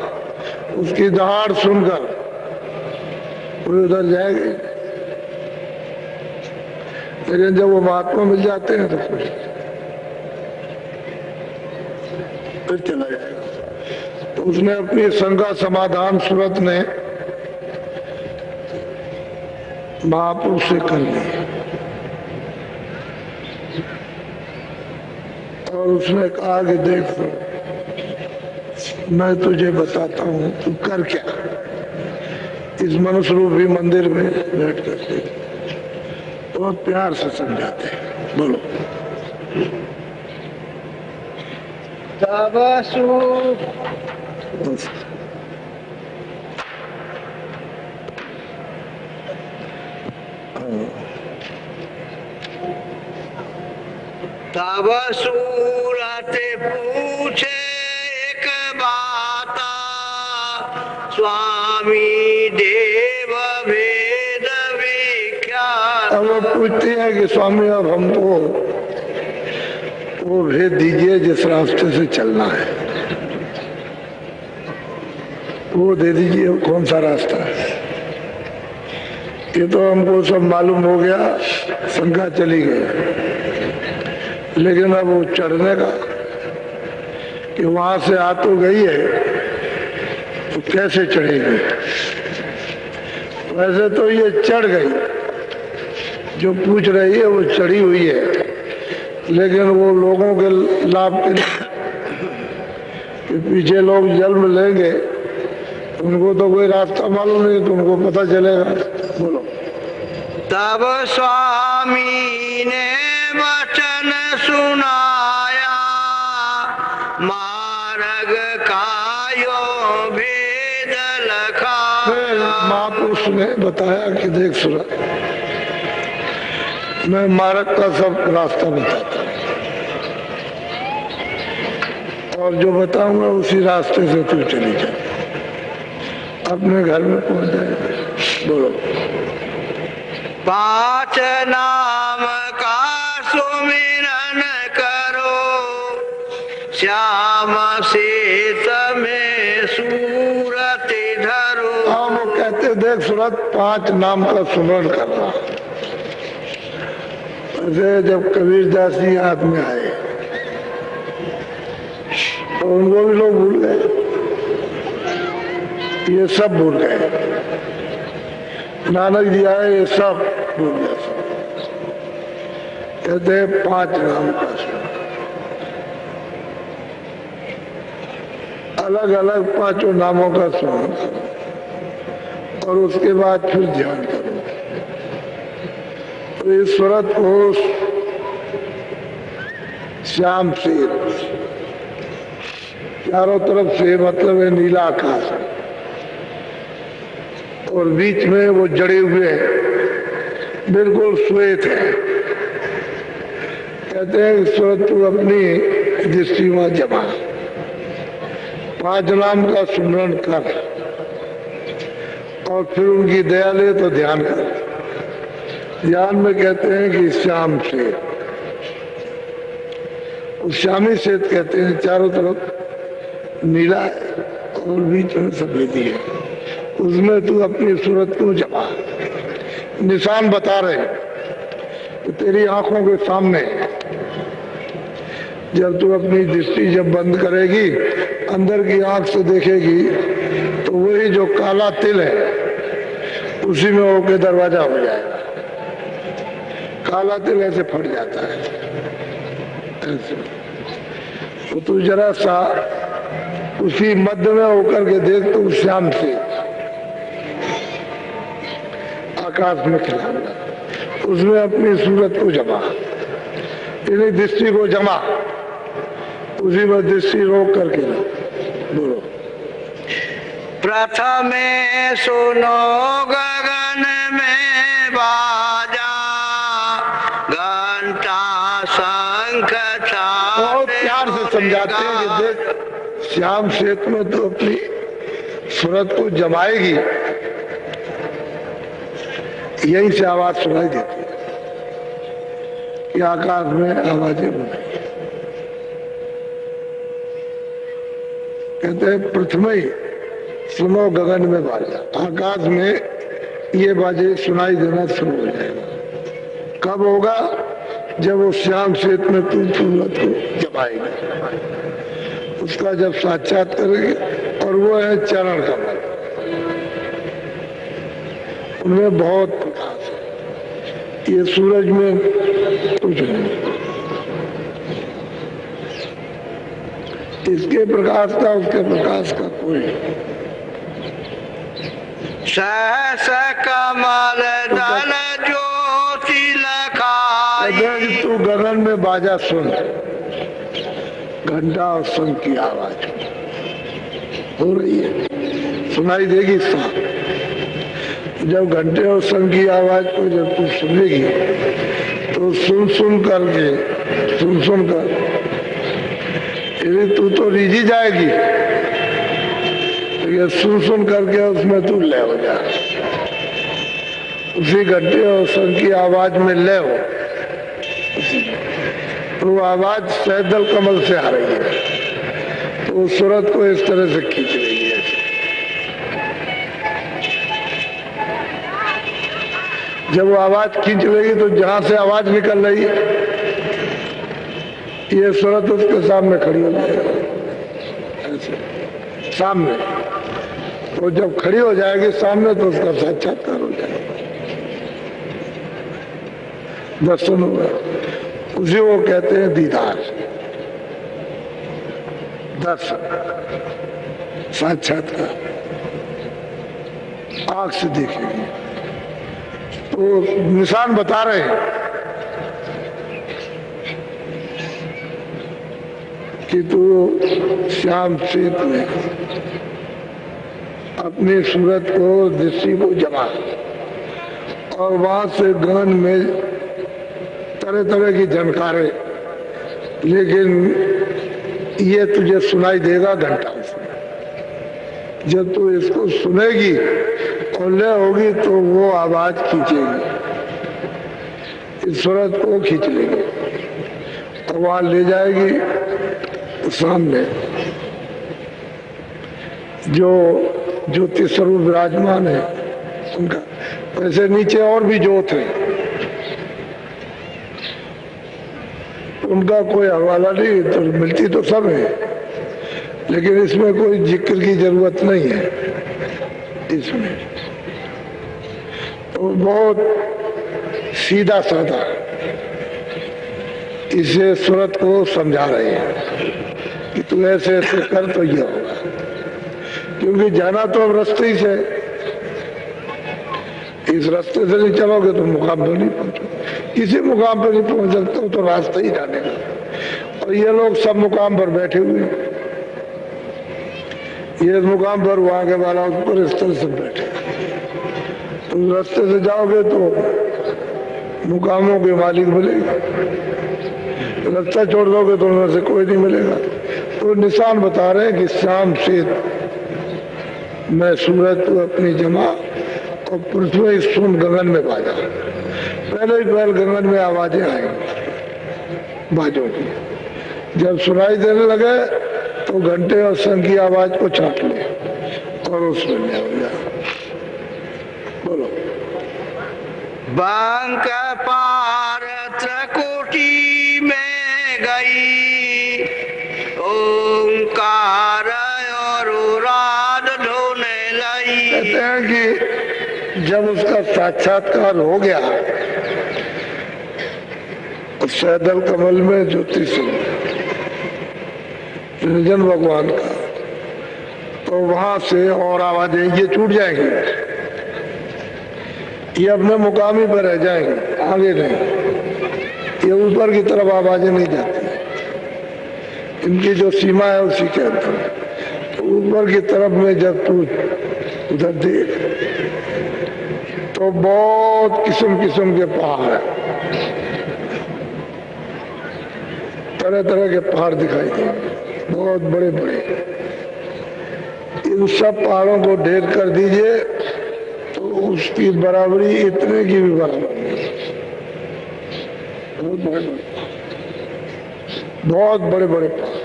उसकी दहाड़ सुनकर कोई उधर जाएगा। लेकिन जब वो महात्मा मिल जाते हैं तो कुछ फिर चला जाएगा। तो उसने अपनी शंका समाधान सूरत ने महापुरुष से कर ली, और उसने कहा कि देख, मैं तुझे बताता हूँ तू कर क्या। इस मनुष्य रूपी मंदिर में बैठ करके बहुत प्यार से समझाते हैं। बोलो। तब सूरत पूछे एक बात, स्वामी देव भेद विख्यात। अब वो पूछते हैं कि स्वामी अब हमको वो भेद दीजिए जिस रास्ते से चलना है, वो दे दीजिए। कौन सा रास्ता है? ये तो हमको सब मालूम हो गया, शंका चली गई, लेकिन अब वो चढ़ने का कि वहां से आ तो गई है तो कैसे चढ़ेगी। तो वैसे तो ये चढ़ गई, जो पूछ रही है वो चढ़ी हुई है, लेकिन वो लोगों के लाभ के लिए कि पीछे लोग जन्म लेंगे, उनको तो कोई रास्ता मालूम नहीं, तो उनको पता चलेगा। बोलो। तब स्वामी ने वचन सुनाया, मार्ग का यो भेद लखाया। महापुरुष ने बताया कि देख सुना, मैं मार्ग का सब रास्ता बताता हूँ, और जो बताऊंगा उसी रास्ते से तू चली जा, अपने घर में पहुंच जाएगा। बोलो। 5 नाम का सुमिरन करो, श्याम सीत में सूरत धरो। हाँ, वो कहते देख सूरत 5 नाम का सुमिरन करना। वैसे जब कबीर दास जी हाथ में आए तो उनको भी लोग भूल गए, ये सब भूल गए। नानक जी आए, ये सब भूल गए। कहते 5 नाम का सुमिरन, अलग अलग 5 नामों का सुमिरन करो, और उसके बाद फिर ध्यान करो। तो इस सूरत को श्याम से, चारों तरफ से मतलब है नीला आकाश, और बीच में वो जड़े हुए हैं, बिल्कुल श्वेत है। कहते हैं सूरत को अपनी दृष्टि में जमा, 5 नाम का सुमिरन कर, और फिर उनकी दया ले तो ध्यान कर। ध्यान में कहते हैं कि श्याम से, उस श्यामी से कहते हैं चारों तरफ नीला है और बीच में सफेदी है, उसमें तू अपनी सूरत को जमा। निशान बता रहे कि तेरी आंखों के सामने, जब तू अपनी दृष्टि जब बंद करेगी, अंदर की आंख से देखेगी, तो वही जो काला तिल है उसी में होके दरवाजा हो जाएगा। काला तिल ऐसे फट जाता है, ऐसे। तो तू जरा सा उसी मध्य में होकर के देख, तो श्याम से आकाश में खिलाऊंगा, उसमें अपनी सूरत को जमा, इन्हीं दृष्टि को जमा, उसी में दृष्टि रोक करके ना। बोलो। प्रथमे सुनो गगन में बाजा, घंटा शंख बहुत प्यार से समझाते हैं कि देख श्याम क्षेत्र में तो अपनी सूरत को जमाएगी, यहीं से आवाज सुनाई देती है कि आकाश में आवाजें बनाई। कहते हैं प्रथम ही सुनो गगन में बाजा, आकाश में ये बाजे सुनाई देना शुरू हो जाएगा। कब होगा? जब वो श्याम क्षेत्र में तू सूरत को जमाएगी, उसका जब साक्षात करेगी, और वो है चरण कमल, उनमें बहुत प्रकाश है, ये सूरज में कुछ नहीं। इसके प्रकाश का उसके प्रकाश का कोई। सहस कमल दल ज्योति लखाई। तू गगन में बाजा सुन, घंटा और शंख की आवाज हो रही है, सुनाई देगी साफ। जब घंटे और शंख की आवाज को जब तू सुनेगी, तो सुन सुन कर तू तो रीझी जाएगी, लेकिन सुन करके उसमें तू लय हो जा, उसी घंटे और शंख की आवाज में लय हो। तो वो आवाज सैदल कमल से आ रही है, तो सूरत को इस तरह से खींच रही है। जब वो आवाज खींच लेगी, तो जहां से आवाज निकल रही है, ये सूरत उसके सामने खड़ी हो जाएगी, ऐसे सामने। तो जब खड़ी हो जाएगी सामने तो उसका साक्षात्कार हो जाएगा, दर्शन होगा। उसी को कहते हैं दीदार, दर्शन, साक्षात्कार, आंख से देखेंगे। तो निशान बता रहे हैं कि तू श्याम श्वेत में अपनी सूरत को, दृष्टि को जमा, और वहां से गगन में तरह तरह की झनकारे, लेकिन ये तुझे सुनाई देगा घंटा से। जब तू इसको सुनेगी और ले होगी तो वो आवाज खींचेगी, इस सूरत को खींच लेगी और वहां ले जाएगी सामने जो ज्योति स्वरूप विराजमान है उनका। वैसे नीचे और भी ज्योत है, उनका कोई हवाला नहीं, तो मिलती तो सब है, लेकिन इसमें कोई जिक्र की जरूरत नहीं है। इसमें तो बहुत सीधा साधा इसे सूरत को समझा रहे हैं कि तू ऐसे ऐसे कर तो ये होगा, क्योंकि जाना तो अब रास्ते ही से, इस रास्ते से नहीं चलोगे तो मुकाम पर नहीं पहुंचोगे, किसी मुकाम पर नहीं पहुंच सकते हो तो रास्ता ही जाने का। और ये लोग सब मुकाम पर बैठे हुए हैं, ये मुकाम पर, वहां के वाला ऊपर, इस तरह से बैठे। तुम रास्ते से जाओगे तो मुकामों के मालिक मिलेगा, रास्ता छोड़ दोगे तो उनमें से कोई नहीं मिलेगा। तो निशान बता रहे हैं कि शाम से मैं सूरत को अपनी जमा और पृथ्वी सुन गगन में बाजा। पहले ही पहल गगन में आवाजें आएंगी बाजों की, जब सुनाई देने लगे तो घंटे और शंख की आवाज को छाट ले और उसमें ले हो जाए। बोलो। बंक पार त्रिकुटी में गई, ओंकार और राड ढोने लाई। कहते हैं कि जब उसका साक्षात्कार हो गया सैदल कमल में ज्योति स्वरूप निरंजन भगवान का, तो वहां से और आवाजें ये छूट जाएंगी, ये अपने मुकामी पर रह जाएंगे, आगे नहीं। ये ऊपर की तरफ आवाजें नहीं जाती, इनकी जो सीमा है उसी के अंदर। तो ऊपर की तरफ में जब तू उधर देख तो बहुत किस्म किस्म के पहाड़ है, तरह तरह के पहाड़ दिखाई देंगे, बहुत बड़े बड़े। इन सब पहाड़ों को ढेर कर दीजिए तो उसकी बराबरी इतने की भी बराबर नहीं। बहुत बड़े बड़े पहाड़।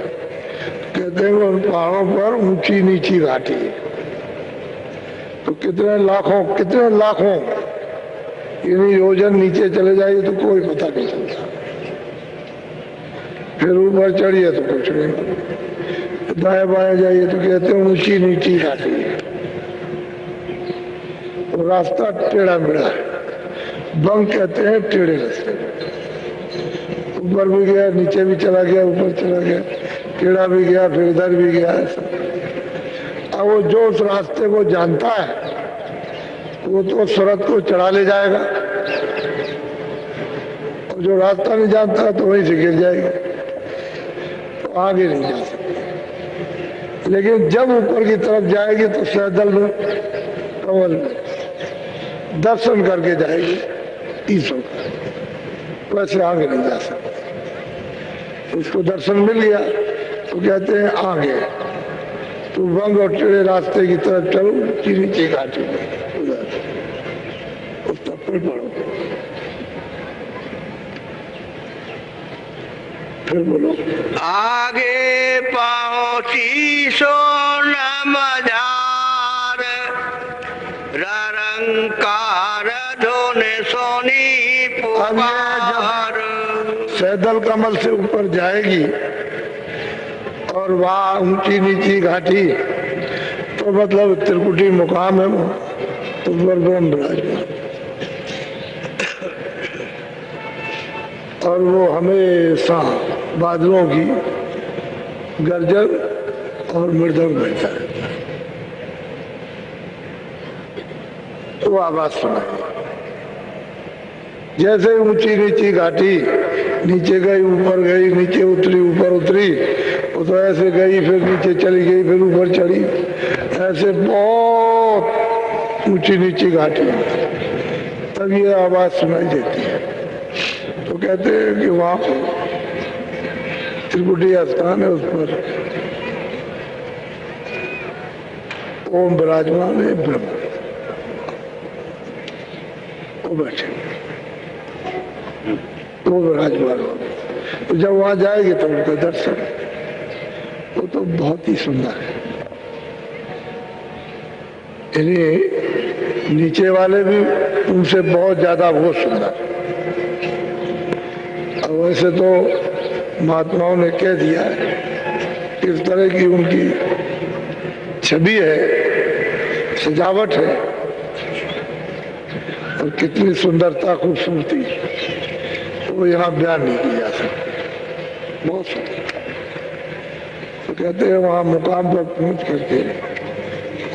कहते हैं उन पहाड़ों पर ऊंची नीची घाटी है, तो कितने लाखों यानी योजन नीचे चले जाइए तो कोई पता नहीं चलता। फिर ऊपर चढ़िए तो कुछ नहीं, दाएं बाएं जाइए तो कहते हैं ऊंची नीची घाटी है, तो रास्ता टेढ़ा मेढ़ा है। बंक कहते हैं टेढ़े रास्ते, ऊपर भी गया, नीचे भी चला गया, ऊपर चला गया, टेढ़ा भी गया, फिर इधर भी गया। अब वो जो उस रास्ते को जानता है वो तो सूरत को चढ़ा ले जाएगा, और जो रास्ता नहीं जानता तो वहीं से गिर जाएगा, तो आगे नहीं जा सकते। लेकिन जब ऊपर की तरफ जाएगी तो सैदल में, कमल में दर्शन करके जाएगी ईश्वर का, वैसे आगे नहीं जा सकते। उसको दर्शन मिल गया तो कहते हैं आगे तो बंग और टेढ़े रास्ते की तरफ चलो, नीचे घाटी में उधर उसका फिर पढ़ो। फिर बोलो। आगे पहुंची सोन मजार, रंकार ढोने सोनी पुकार। सैदल कमल से ऊपर जाएगी और वहां ऊंची नीची घाटी, तो मतलब त्रिकुटी मुकाम है वो, तो ब्रह्म विराजमान। और वो हमेशा बादलों की गर्जन और मृदंग बजता रहता है, तो आवाज सुनाई। जैसे ऊंची नीची घाटी, नीचे गई ऊपर गई, नीचे उतरी ऊपर उतरी, वो तो ऐसे गई फिर नीचे चली गई फिर ऊपर चढ़ी, ऐसे बहुत ऊंची नीची घाटी, तब ये आवाज सुनाई देती है। तो कहते हैं कि वहां त्रिकुटी स्थान है, उस पर ओम विराजमान है, ब्रह्म वो बैठे, वो विराजमान हो। तो जब वहां जाएंगे तो उनका दर्शन, वो तो बहुत ही सुंदर है। यानी नीचे वाले भी उनसे बहुत ज्यादा वो सुंदर। और वैसे तो महात्माओं ने कह दिया है किस तरह की उनकी छवि है, सजावट है, और कितनी सुंदरता खूबसूरती, वो यहाँ बयान नहीं की जा सकती, बहुत सुंदर। तो कहते हैं वहां मुकाम पर पहुंच करके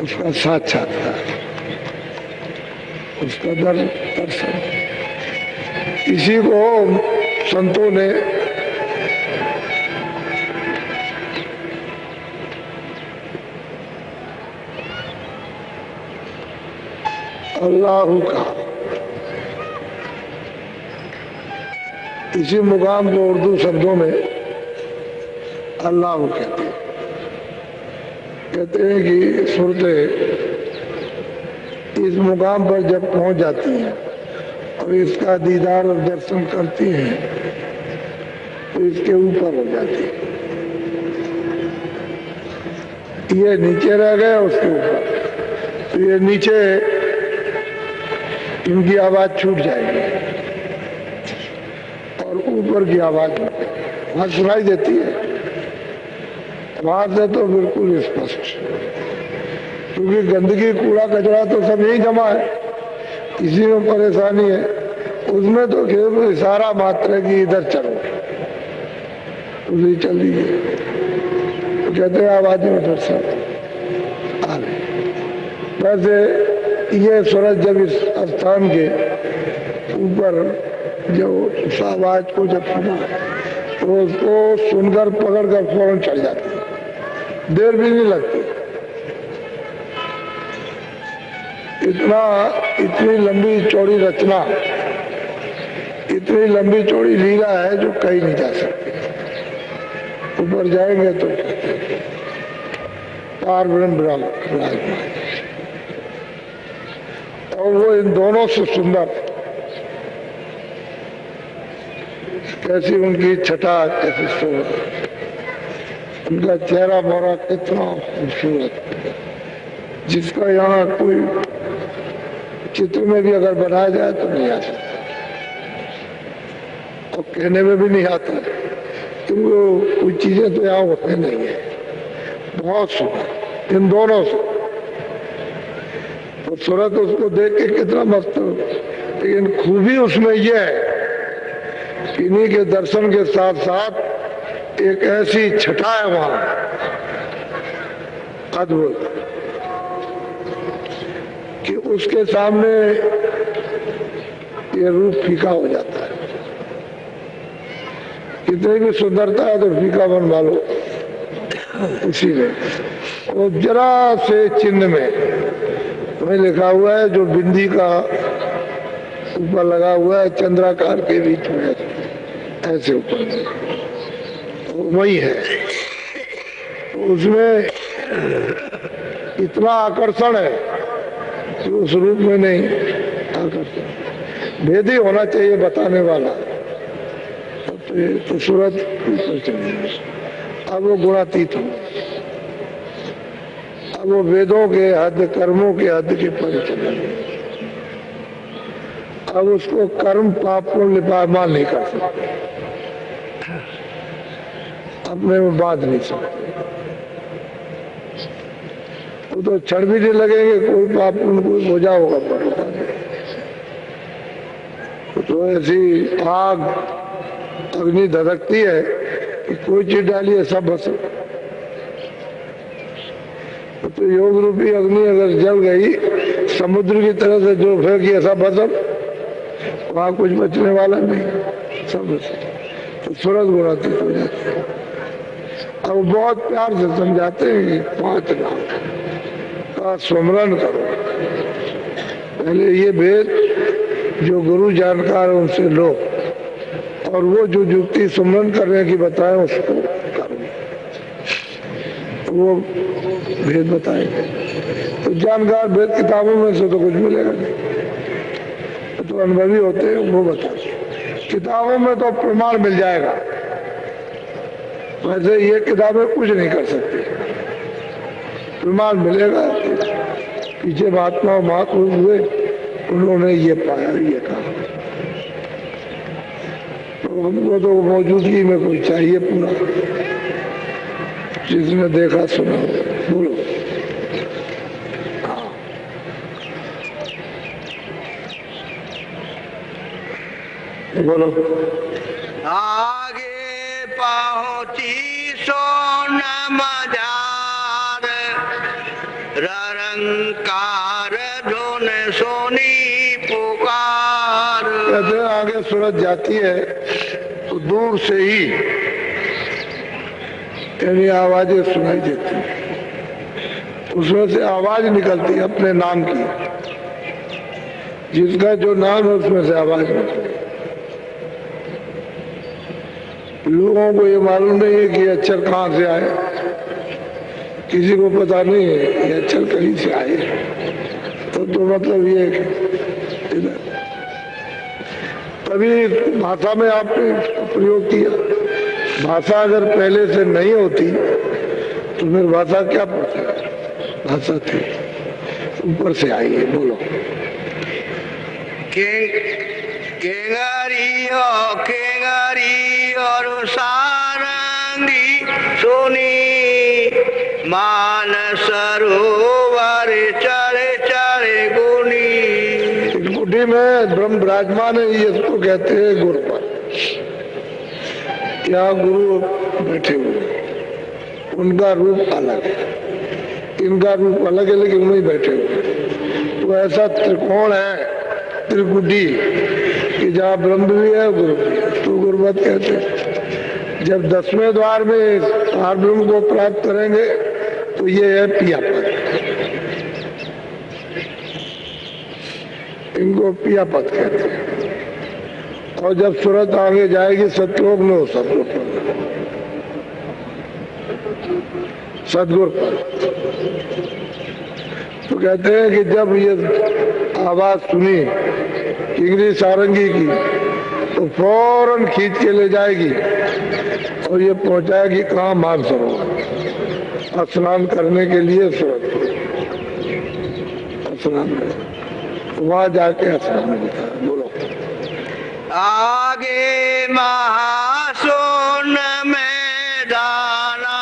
उसका साक्षात्कार, उसका दर्शन, इसी को संतों ने अल्लाह का, इसी मुकाम को उर्दू शब्दों में अल्लाह कहते हैं। कहते हैं कि सूरतें इस मुकाम पर जब पहुंच जाती हैं और इसका दीदार और दर्शन करती हैं तो इसके ऊपर हो जाती है। ये नीचे रह गए, उसके ऊपर, तो ये नीचे इनकी आवाज छूट जाएगी और ऊपर की आवाज वहां सुनाई देती है। वहां से तो बिल्कुल स्पष्ट, क्योंकि गंदगी कूड़ा कचरा तो सब यही जमा है, इसी में परेशानी है। उसमें तो केवल इशारा मात्र है कि इधर चलो, उसी चल दीजिए, तो कहते हैं आवाज में दर्शन आ गए। वैसे ये सूरज जब इस स्थान के ऊपर जो उस आवाज को जब सुना तो उसको सुनकर पकड़कर फौरन चढ़ जाती है, देर भी नहीं लगती। इतनी लंबी चौड़ी रचना, इतनी लंबी चौड़ी लीला है जो कहीं नहीं जा सकती। ऊपर जाएंगे तो पार ब्रह्म विराजमान, और वो इन दोनों से सुंदर, कैसी उनकी छटा, कैसी सूरत, उनका चेहरा मोहरा कितना खूबसूरत, जिसका यहाँ कोई चित्र में भी अगर बनाया जाए तो नहीं आ सकता, और कहने में भी नहीं आता, क्योंकि कोई चीजें तो यहाँ होते नहीं है। बहुत सुंदर इन दोनों से, तो सूरत उसको देख के कितना मस्त, लेकिन खूबी उसमें यह है कि इन्हीं के दर्शन के साथ साथ एक ऐसी छटा है वहां अद्भुत कि उसके सामने ये रूप फीका हो जाता है। कितनी भी सुंदरता है तो फीका बन वालो उसी में। वो जरा से चिन्ह में लिखा हुआ है, जो बिंदी का ऊपर लगा हुआ है चंद्राकार के बीच में, ऐसे ऊपर तो वही है। उसमें इतना आकर्षण है कि उस रूप में नहीं, आकर्षण भेदी होना चाहिए बताने वाला, तो सूरत ऊपर चली। अब वो गुणातीत हो, अब वो वेदों के हद, कर्मों के हद के परे चले। अब उसको कर्म पाप को लिपामान नहीं कर सकते, अपने में बांध नहीं सकते। वो तो क्षण भी नहीं लगेंगे, कोई पाप उनको बोझा होगा पर तो ऐसी आग अग्नि धधकती है कि कोई चीज डालिए सब भस्म। तो योग रूपी अग्नि अगर जल गई समुद्र की तरह से जो फेंकी सब भस्म, वहां कुछ बचने वाला नहीं, सब भस्म। तो सूरज गुणातीत हो जाती है। अब बहुत प्यार से समझाते हैं कि 5 नाम का स्मरण करो। पहले ये भेद जो गुरु जानकार है उनसे लो, और वो जो युक्ति सुमरन करने की बताए उसको करो, वो भेद बताएंगे। तो जानकार भेद किताबों में से तो कुछ मिलेगा नहीं, तो अनुभवी होते हैं वो बताते। किताबों में तो प्रमाण मिल जाएगा, वैसे ये किताबें कुछ नहीं कर सकती। प्रमाण मिलेगा, पीछे महात्मा महापुरुष हुए, उन्होंने ये पाया, ये कहा। तो हमको तो मौजूदगी में कोई चाहिए पूरा, जिसने देखा सुना। बोलो बोलो। आगे पहुंची सोनम जार, रंकार धुन सोनी पुकार। कहते हैं आगे सूरज जाती है तो दूर से ही यानी आवाजें सुनाई देती हैं, उसमें से आवाज निकलती है अपने नाम की, जिसका जो नाम है उसमें से आवाज निकलती है। लोगों को ये मालूम नहीं है कि ये अक्षर कहाँ से आए, किसी को पता नहीं है ये अक्षर कहीं से आए। तो मतलब ये तभी भाषा में आपने प्रयोग किया। भाषा अगर पहले से नहीं होती तो फिर भाषा क्या पड़ती, भाषा थी ऊपर से आई है। बोलो। केंगारी और सारंगी सोनी, मान सरोवर चढ़े चढ़े गुनी। गुडी में ब्रह्म विराजमान है, ये इसको कहते हैं गुरुपद। यहाँ गुरु बैठे हुए, उनका रूप अलग है, इनका रूप अलग है, लेकिन वही बैठे हुए। तो ऐसा त्रिकोण है त्रिकुटी कि जहाँ ब्रह्म भी है गुरु भी है, तो गुरुपद कहते हैं। जब 10वें द्वार में पार ब्रह्म को प्राप्त करेंगे तो ये है पिया पद, इनको पिया पद कहते हैं। और जब सूरत आगे जाएगी सतलोक में हो सतलोक सदगुरु पद। तो कहते हैं कि जब ये आवाज सुनी किंगरी सारंगी की तो फौरन खींच के ले जाएगी और ये पहुंचाएगी कहाँ, मानसरोवर। स्नान करने के लिए सूरत स्नान कर, वहां जाके स्नान होता है। बोलो। आगे महासोन मैदाना,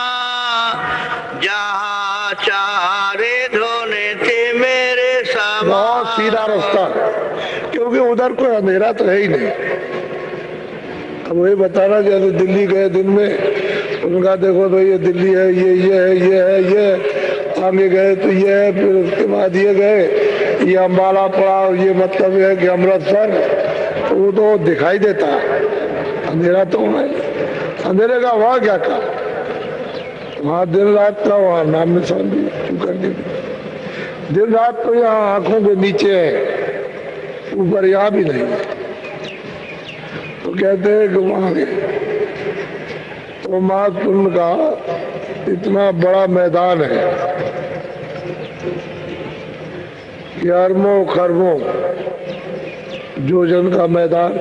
जहाँ चारे धोने थे मेरे समान। बहुत सीधा रास्ता, क्योंकि उधर कोई अंधेरा तो है ही नहीं। अब वही बताना, जैसे दिल्ली गए दिन में, उनका देखो तो ये दिल्ली है, ये है, ये है, ये आगे गए तो ये है, फिर उसके बाद ये गए, ये अम्बाला पड़ा, ये मतलब है कि अमृतसर, तो वो तो दिखाई देता है, अंधेरा तो है। अंधेरे का वहाँ क्या काम, वहाँ दिन रात का वहाँ नाम निशान भी करके, दिन रात तो यहाँ आंखों के नीचे है, ऊपर यहाँ भी नहीं। तो कहते हैं कि वहां तो महाकुंभ का इतना बड़ा मैदान है कि अरबों खरबों जोजन का मैदान,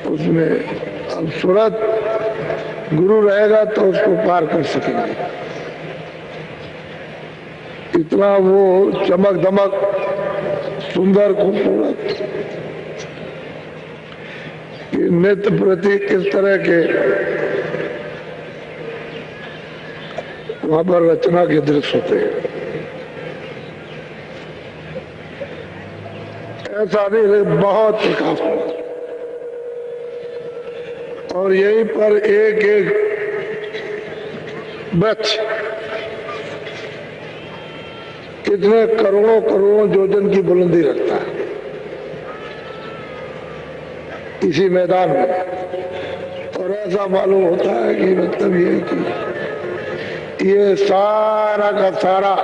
उसमें अब सूरत गुरु रहेगा तो उसको पार कर सकेंगे। इतना वो चमक दमक सुंदर खूबसूरत नित्य प्रति किस तरह के वहां पर रचना के दृश्य होते हैं। ऐसा नहीं, लेकिन बहुत प्रकाश हुआ। और यहीं पर एक एक वृक्ष कितने करोड़ों करोड़ों योजन की बुलंदी रखता है इसी मैदान में। और ऐसा मालूम होता है कि मतलब ये कि ये सारा का सारा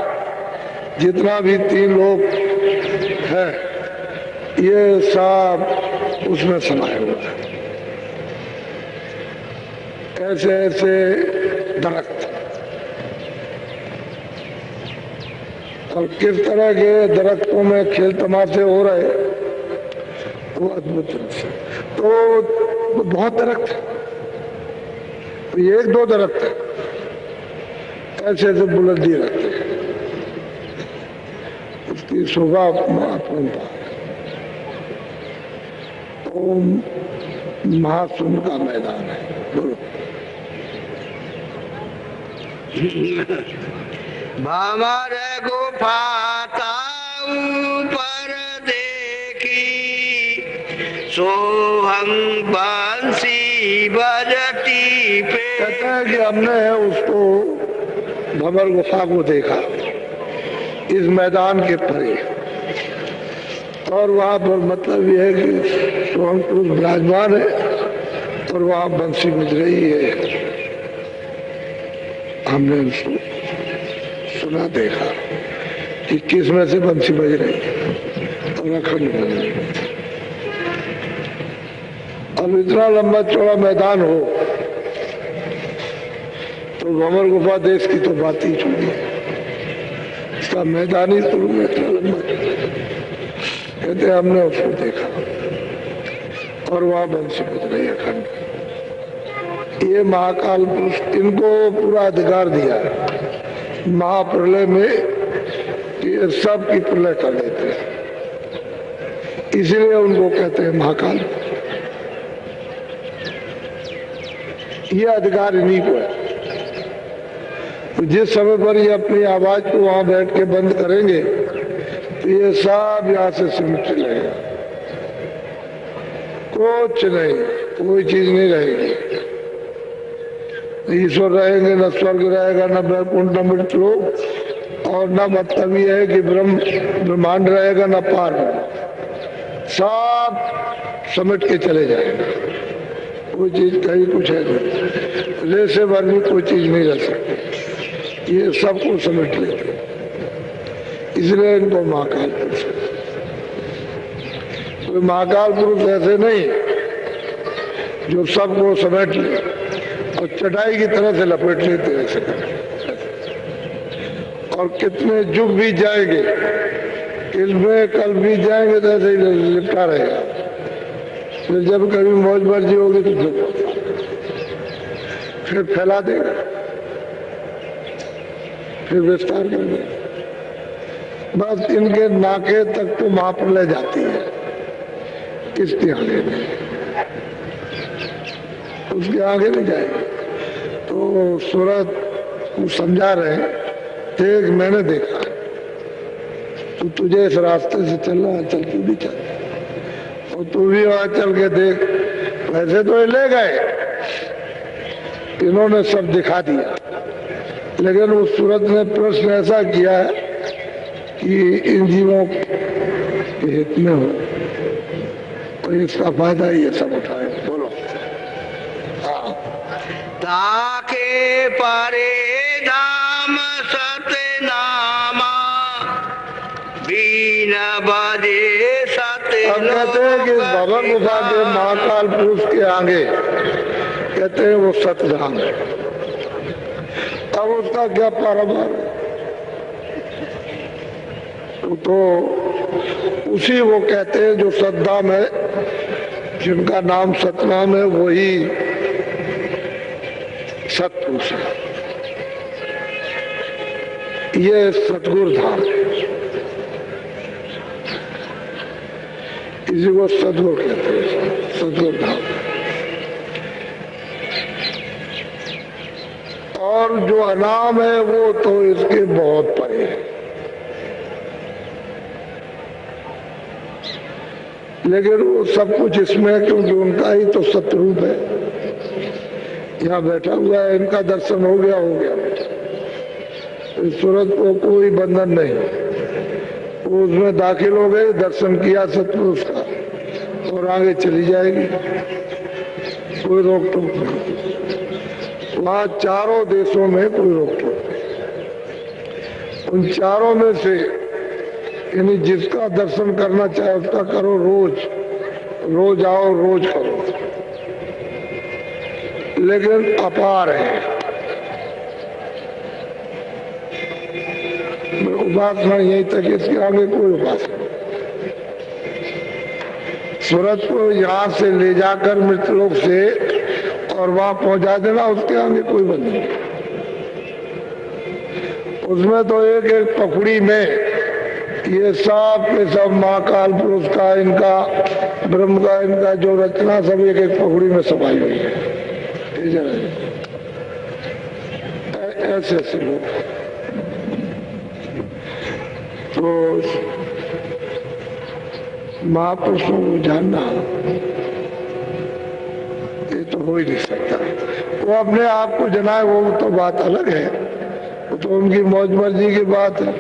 जितना भी 3 लोग है ये सब उसमें समाये हुआ है। ऐसे ऐसे दरख्त और किस तरह के दरख्तों में खेल तमाशे हो रहे वो अद्भुत से। तो बहुत दरख्त है, ये 1-2 दरख्त है, ऐसे ऐसे बुलंदी रखते हैं, उसकी शोभा महापूर्णता है। ओम महाशून्य का मैदान है। बोलो। भमर गुफा ऊपर देखी, सोहंग बंसी बजती पे। कहते हैं कि हमने उसको भंवर गुफा को देखा इस मैदान के परे, और वहां पर मतलब यह है कि सोहंग पुरुष विराजमान है और वहां बंसी बज रही है। हमने उसको सुना देखा कि किस में से बंसी बज रही है और अखंड बज रही है। अब इतना लंबा चौड़ा मैदान हो तो भंवर गुफा देश की तो बात ही छोड़ी है। इसका मैदानी स्वरूप में इतना लंबा, कहते हमने उसको देखा और वहां बंसी बज रही है अखंड। ये महाकाल पुरुष, इनको पूरा अधिकार दिया है महाप्रलय में कि ये सब की प्रलय कर देते हैं, इसलिए उनको कहते हैं महाकाल। ये अधिकार इन्हीं को है। तो जिस समय पर ये अपनी आवाज को वहां बैठ के बंद करेंगे तो ये सब यहां से सिमट चलेगा, कुछ नहीं, कोई चीज नहीं रहेगी। ईश्वर रहेंगे, न स्वर्ग रहेगा, न वैकुंठ, न मृतलोक, और न मतलब ये है कि ब्रह्मांड रहेगा, न पार, सब समेट के चले जाएंगे। कोई चीज कहीं कुछ है नहीं, रेसे भर में कोई चीज नहीं रह सकती, ये सबको समेट लेते, इसलिए इनको महाकाल पुरुष। कोई महाकाल पुरुष ऐसे नहीं जो सबको समेट ले और चटाई की तरह से लपेट लेते ऐसे। और कितने युग भी जाएंगे, किल्मे कल भी जाएंगे तो ऐसे ही लिपटा रहेगा। फिर जब कभी मौज मर्जी होगी तो फिर फैला देगा, फिर विस्तार कर देगा। बस इनके नाके तक तो महाप्रलय जाती है, किसके आगे नहीं, उसके आगे नहीं जाएगी। तो सूरत को समझा रहे, देख मैंने देखा, तो तुझे इस रास्ते से चलना है, चल तू भी चल, और तू भी वहां चल के देख। वैसे तो ये ले गए, इन्होंने सब दिखा दिया, लेकिन उस सूरत ने प्रश्न ऐसा किया है कि इन जीवों के हित में हो, और इसका फायदा ये सब उठाए। बोलो। ताके परे धाम सतनामा, बीन बजे सत। अब कहते हैं कि भंवर गुफा के महाकाल पुरुष के आगे कहते हैं वो सतधाम है। अब उसका क्या पारावार है, तो उसी वो कहते हैं जो सतधाम है, जिनका नाम सतनाम है, वही सतपुरुष है। ये सतगुरु धाम है, इसी को सतगुरु कहते हैं, सतगुरु धाम। और जो अनाम है वो तो इसके बहुत परे है। लेकिन वो सब कुछ इसमें है क्योंकि उनका ही तो सतरूप है। यहाँ बैठा हुआ है, इनका दर्शन हो गया इस सूरत को कोई बंधन नहीं। वो उसमें दाखिल हो गए, दर्शन किया सतपुरुष का और आगे चली जाएगी, कोई रोक टोक नहीं। वहाँ चारों देशों में कोई रोक टोक नहीं। उन चारों में से यानी जिसका दर्शन करना चाहे उसका करो, रोज आओ, रोज करो, लेकिन अपार है। उपासना यही तक, इसके आगे कोई उपासना। सूरत को यहाँ से ले जाकर मृतलोक से और वहां पहुंचा देना, उसके आगे कोई बंधन नहीं। उसमें तो एक एक पखड़ी में ये सब के सब महाकाल पुरुष का, इनका ब्रह्म का, इनका जो रचना सब एक एक पखड़ी में समाई हुई है। ऐसे ऐसे लोग तो महापुरुषों को जानना ये तो हो ही नहीं सकता। वो अपने आप को जनाए वो तो बात अलग है, वो तो उनकी मौज मर्जी की बात है,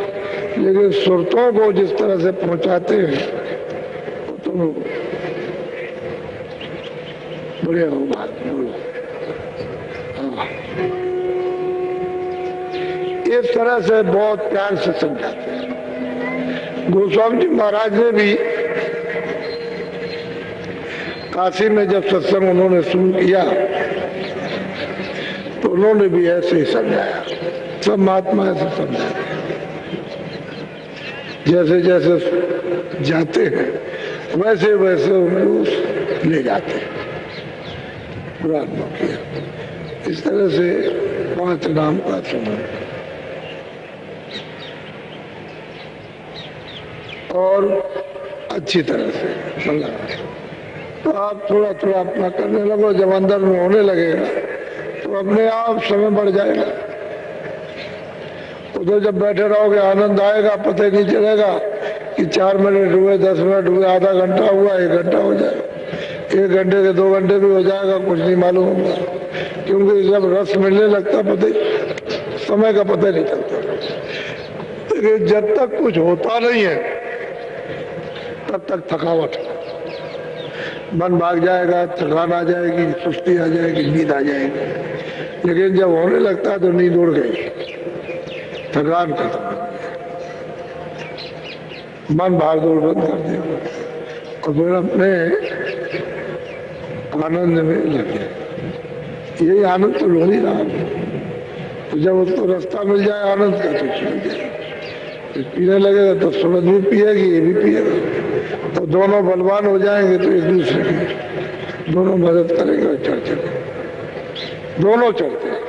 लेकिन सुरतों को जिस तरह से पहुंचाते हैं वो तो बढ़िया हो बात। बोलो इस तरह से बहुत प्यार से समझाते हैं। गोस्वामी जी महाराज ने भी काशी में जब सत्संग उन्होंने शुरू किया तो उन्होंने भी ऐसे ही समझाया। सब महात्मा ऐसे समझाते हैं, जैसे जैसे जाते हैं वैसे वैसे उनको ले जाते हैं। पुराना किया इस तरह से 5 नाम का समय और अच्छी तरह से चल रहा है। तो आप थोड़ा थोड़ा अपना करने लगो, जब अंदर में होने लगेगा तो अपने आप समय बढ़ जाएगा। तो जब बैठे रहोगे आनंद आएगा, पता ही नहीं चलेगा कि 4 मिनट हुए, 10 मिनट हुए, आधा घंटा हुआ, 1 घंटा हो जाएगा, 1 घंटे के 2 घंटे भी हो जाएगा, कुछ नहीं मालूम होगा। क्योंकि जब रस मिलने लगता पता ही समय का पता नहीं चलता। लेकिन जब तक कुछ होता नहीं है तब तक थकावट, मन भाग जाएगा, थकान आ जाएगी, सुस्ती आ जाएगी, नींद आ जाएगी। लेकिन जब होने लगता है तो नींद उड़ गई, थकान खत्म, मन भाग दौड़ बंद कर देगा और फिर अपने आनंद में लगे। यही आनंद तो ढूंढ ही रहा। तो जब उसको रास्ता मिल जाए आनंद का तो चल जाए, पीने लगेगा तो सूरज भी पिएगी, ये भी पिएगा, तो दोनों बलवान हो जाएंगे। तो एक दूसरे की दोनों मदद करेंगे और चढ़ चढ़े दोनों चढ़ते हैं।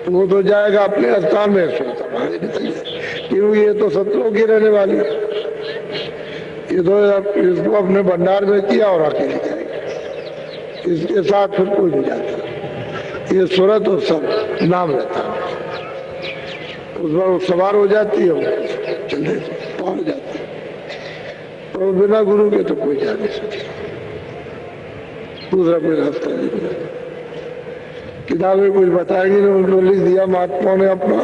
तो वो तो जाएगा अपने स्थान में, सोचता भागे निकल जाए, क्योंकि ये तो सतलोक की रहने वाली है। ये तो इसको अपने भंडार में किया और अकेले जाएगा, इसके साथ फिर कोई नहीं जाता। ये सूरत और सब नाम रहता है, उस बार वो सवार हो जाती है, चले पार जाती है। और बिना गुरु के तो कोई जा नहीं सकता, दूसरा कोई रास्ता नहीं मिला। किताबें कुछ बताएंगे नहीं, उनको लिख दिया महात्माओं ने अपना,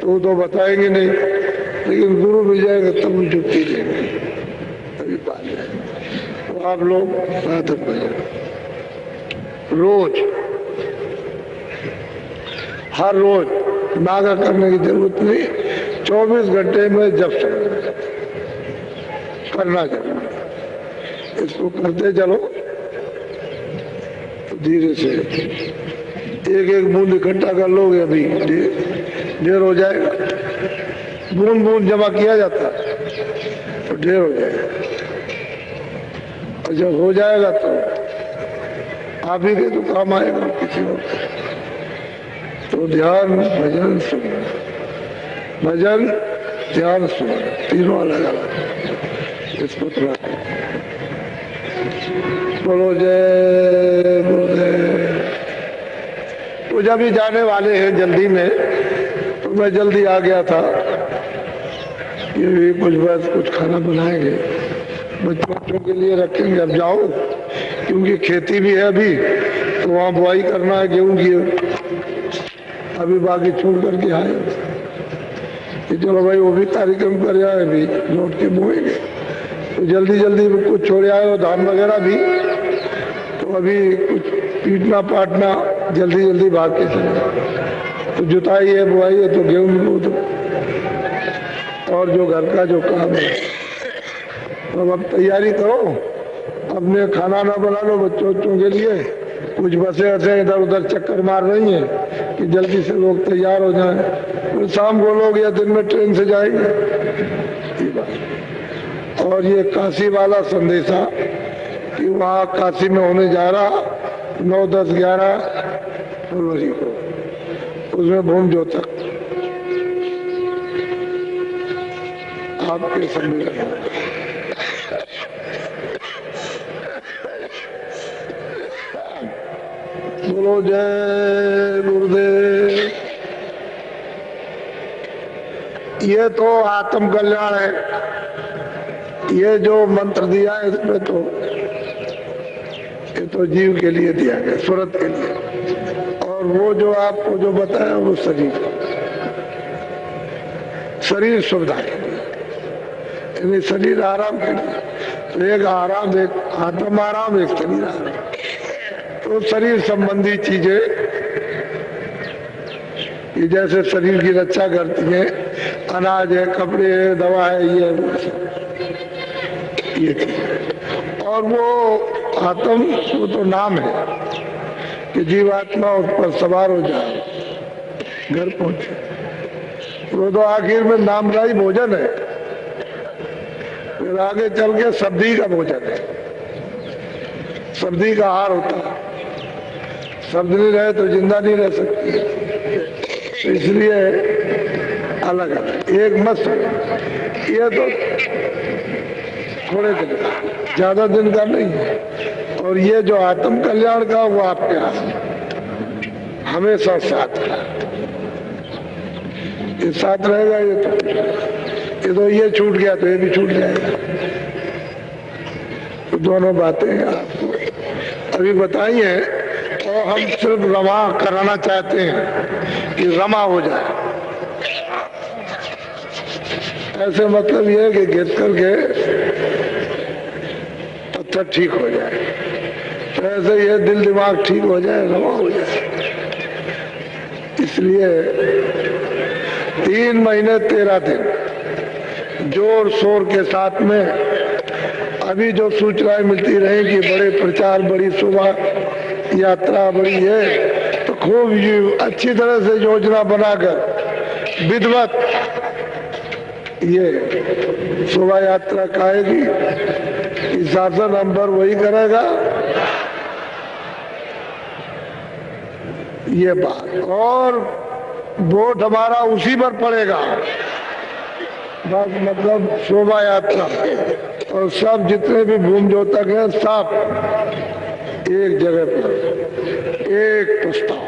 तो वो तो बताएंगे नहीं। लेकिन गुरु मिल जाएगा तब वो जुट्टी देंगे, तभी पा जाएंगे। तो आप लोग साधक भजन रोज, हर रोज नागा करने की जरूरत नहीं, 24 घंटे में जब करना चाहिए। इसको करते चलो तो धीरे से एक एक बूंद इकट्ठा कर लोगे, अभी ढेर हो जाएगा। बूंद बूंद जमा किया जाता है तो ढेर हो जाएगा, और जब हो जाएगा तो आप ही के तो काम आएगा किसी और। तो ध्यान भजन सुनना, भजन ध्यान सुनना, तीनों अलग अलग। इसको थोड़ा बोलो जय गुरुदेव। तो जब ही जाने वाले हैं जल्दी में, तो मैं जल्दी आ गया था। ये भी कुछ बात कुछ खाना बनाएंगे, बच्चों के लिए रखेंगे। अब जाओ, क्योंकि खेती भी है अभी, तो वहाँ बुआई करना है गेहूं की। अभी बाकी छोड़ करके आए कि चलो भाई वो भी कार्यक्रम कर आए, अभी लौट के बोएंगे। तो जल्दी जल्दी कुछ छोड़ आए हो धान वगैरह भी, तो अभी कुछ पीटना पाटना जल्दी जल्दी भाग के चले। तो जुताई है, बुआई है, तो गेहूं बो दो, और जो घर का जो काम है तो अब तैयारी करो। अपने खाना ना बना लो बच्चों के लिए। कुछ बसें ऐसे इधर उधर चक्कर मार रही हैं कि जल्दी से लोग तैयार हो जाएं, फिर शाम को लोग या दिन में ट्रेन से जाएंगे। और ये काशी वाला संदेशा कि वहाँ काशी में होने जा रहा 9, 10, 11 फरवरी को, उसमें भूम ज्योतक आपके सम्मेलन। बोलो जय गुरुदेव। ये तो आत्म कल्याण है, ये जो मंत्र दिया है इसमें तो ये तो जीव के लिए दिया गया, सूरत के लिए। और वो जो आपको जो बताया वो शरीर सुविधा के लिए, यानी शरीर आराम के लिए। तो एक आराम, एक आत्म आराम, एक शरीर आराम। तो शरीर संबंधी चीजें ये जैसे शरीर की रक्षा करती है, अनाज है, कपड़े है, दवा है, ये चीज। और वो आत्म, वो तो नाम है कि जीवात्मा उस पर सवार हो जाए, घर पहुंचे। वो तो आखिर में नामदायी भोजन है, फिर आगे चल के सब्जी का भोजन है, सब्जी का आहार होता है। शब्द नहीं रहे तो जिंदा नहीं रह सकती, तो इसलिए अलग अलग एक मत। ये तो थोड़े दिन का, ज्यादा दिन का नहीं है। और ये जो आत्म कल्याण का वो आपके हाथ हमेशा साथ है, ये साथ रहेगा। ये छूट गया तो ये भी छूट जाएगा। तो दोनों बातें आपको अभी बताई हैं। और हम सिर्फ रमा कराना चाहते हैं कि रमा हो जाए। ऐसे मतलब ये है कि गिर करके पत्थर ठीक हो जाए, तो ऐसे ये दिल दिमाग ठीक हो जाए, रमा हो जाए। इसलिए 3 महीने 13 दिन जोर शोर के साथ में अभी जो सूचनाएं मिलती रही कि बड़े प्रचार, बड़ी शोभा यात्रा बड़ी है, तो खूब अच्छी तरह से योजना बनाकर विधिवत ये शोभा यात्रा काएगी कि शासन हम पर वही करेगा। ये बात, और वोट हमारा उसी पर पड़ेगा। बस मतलब शोभा यात्रा और सब जितने भी भूम ज्योतक हैं सब एक जगह पर, एक प्रस्ताव,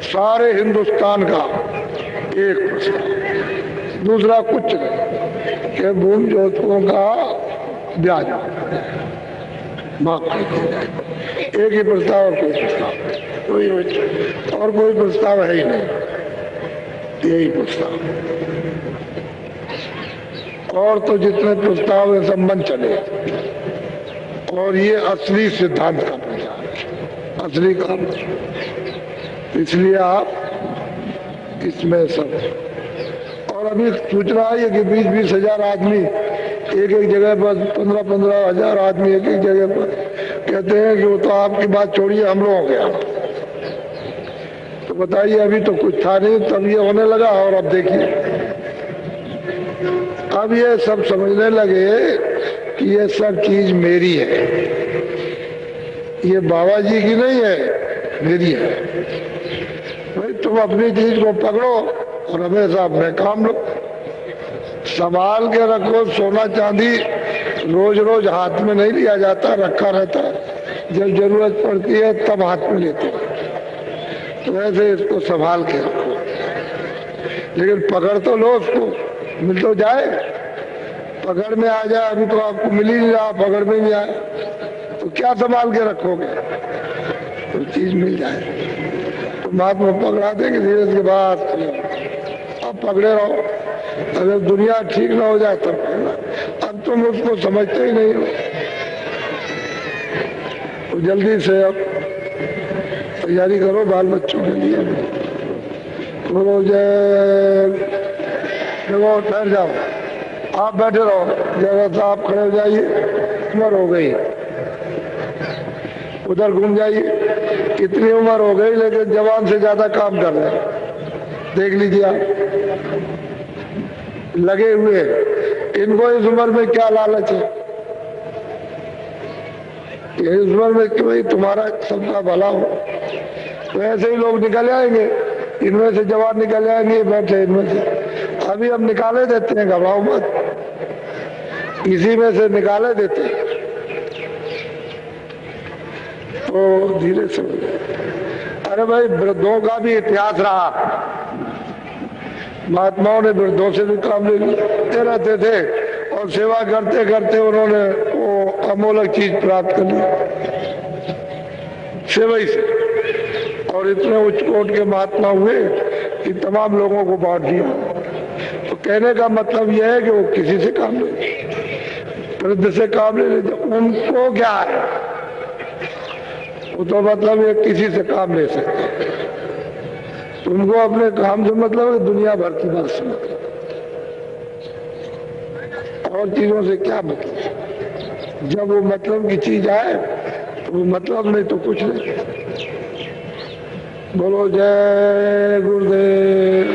सारे हिंदुस्तान का एक प्रस्ताव, दूसरा कुछ नहीं कि भूम ज्योतकों का ब्याज माफ कर दिया जाए। एक ही प्रस्ताव और कोई प्रस्ताव, और कोई प्रस्ताव है ही नहीं, यही प्रस्ताव। और तो जितने प्रस्ताव है सब मन चले। और ये असली सिद्धांत का प्रचार है, असली काम। इसलिए आप इसमें सब, और अभी सूचना आई है कि 20-20 हजार आदमी एक एक जगह पर, 15-15 हजार आदमी एक एक जगह पर। कहते हैं कि वो तो आपकी बात छोड़िए, हम लोग हो गया। तो बताइए, अभी तो कुछ था नहीं, तब ये होने लगा। और अब देखिए, अब ये सब समझने लगे कि ये सब चीज मेरी है, ये बाबा जी की नहीं है, मेरी है। भाई तुम अपनी चीज को पकड़ो और हमेशा अपने काम लो, संभाल के रखो। सोना चांदी रोज रोज हाथ में नहीं लिया जाता, रखा रहता है, जब जरूरत पड़ती है तब हाथ में लेते हैं। तो वैसे इसको संभाल के रखो, लेकिन पकड़ तो लो उसको, मिल तो जाए। पकड़ में आ जाए, अभी तो आपको मिल ही नहीं रहा, पकड़ में नहीं आए तो क्या संभाल के रखोगे? तो चीज मिल जाए तो महात्मा पकड़ा देंगे धीरे के बाद, अब पकड़े रहो। अगर दुनिया ठीक ना हो जाए तब अब तुम उसको समझते ही नहीं हो, तो जल्दी से अब तैयारी करो बाल बच्चों के लिए। बोलो जय। देखो ठहर जाओ, आप बैठे रहो, जगह से आप खड़े हो जाइए, उम्र हो गई, उधर घूम जाइए। इतनी उम्र हो गई लेकिन जवान से ज्यादा काम कर रहे हैं, देख लीजिए आप, लगे हुए। इनको इस उम्र में क्या लालच है? इस उम्र में कि भाई तुम्हारा सबका भला हो, तो ऐसे ही लोग निकल आएंगे, इनमें से जवान निकल आएंगे, बैठे इनमें से। अभी हम निकाले देते हैं, घबराओ मत, इसी में से निकाले देते हैं, तो धीरे से हो जाए। अरे भाई वृद्धों का भी इतिहास रहा, महात्माओं ने वृद्धों से भी काम लेते रहते थे और सेवा करते करते उन्होंने वो अमोलक चीज प्राप्त कर ली सेवा ही से, और इतने उच्च कोट के महात्मा हुए कि तमाम लोगों को बांट दिया। तो कहने का मतलब यह है कि वो किसी से काम ले, वृद्ध से काम ले लेते, उनको क्या है, वो तो मतलब ये किसी से काम ले सकते। तुमको अपने काम से मतलब है, दुनिया भर की बात से मतलब, और चीजों से क्या मतलब? जब वो मतलब की चीज आए तो वो मतलब नहीं तो कुछ नहीं। बोलो जय गुरुदेव।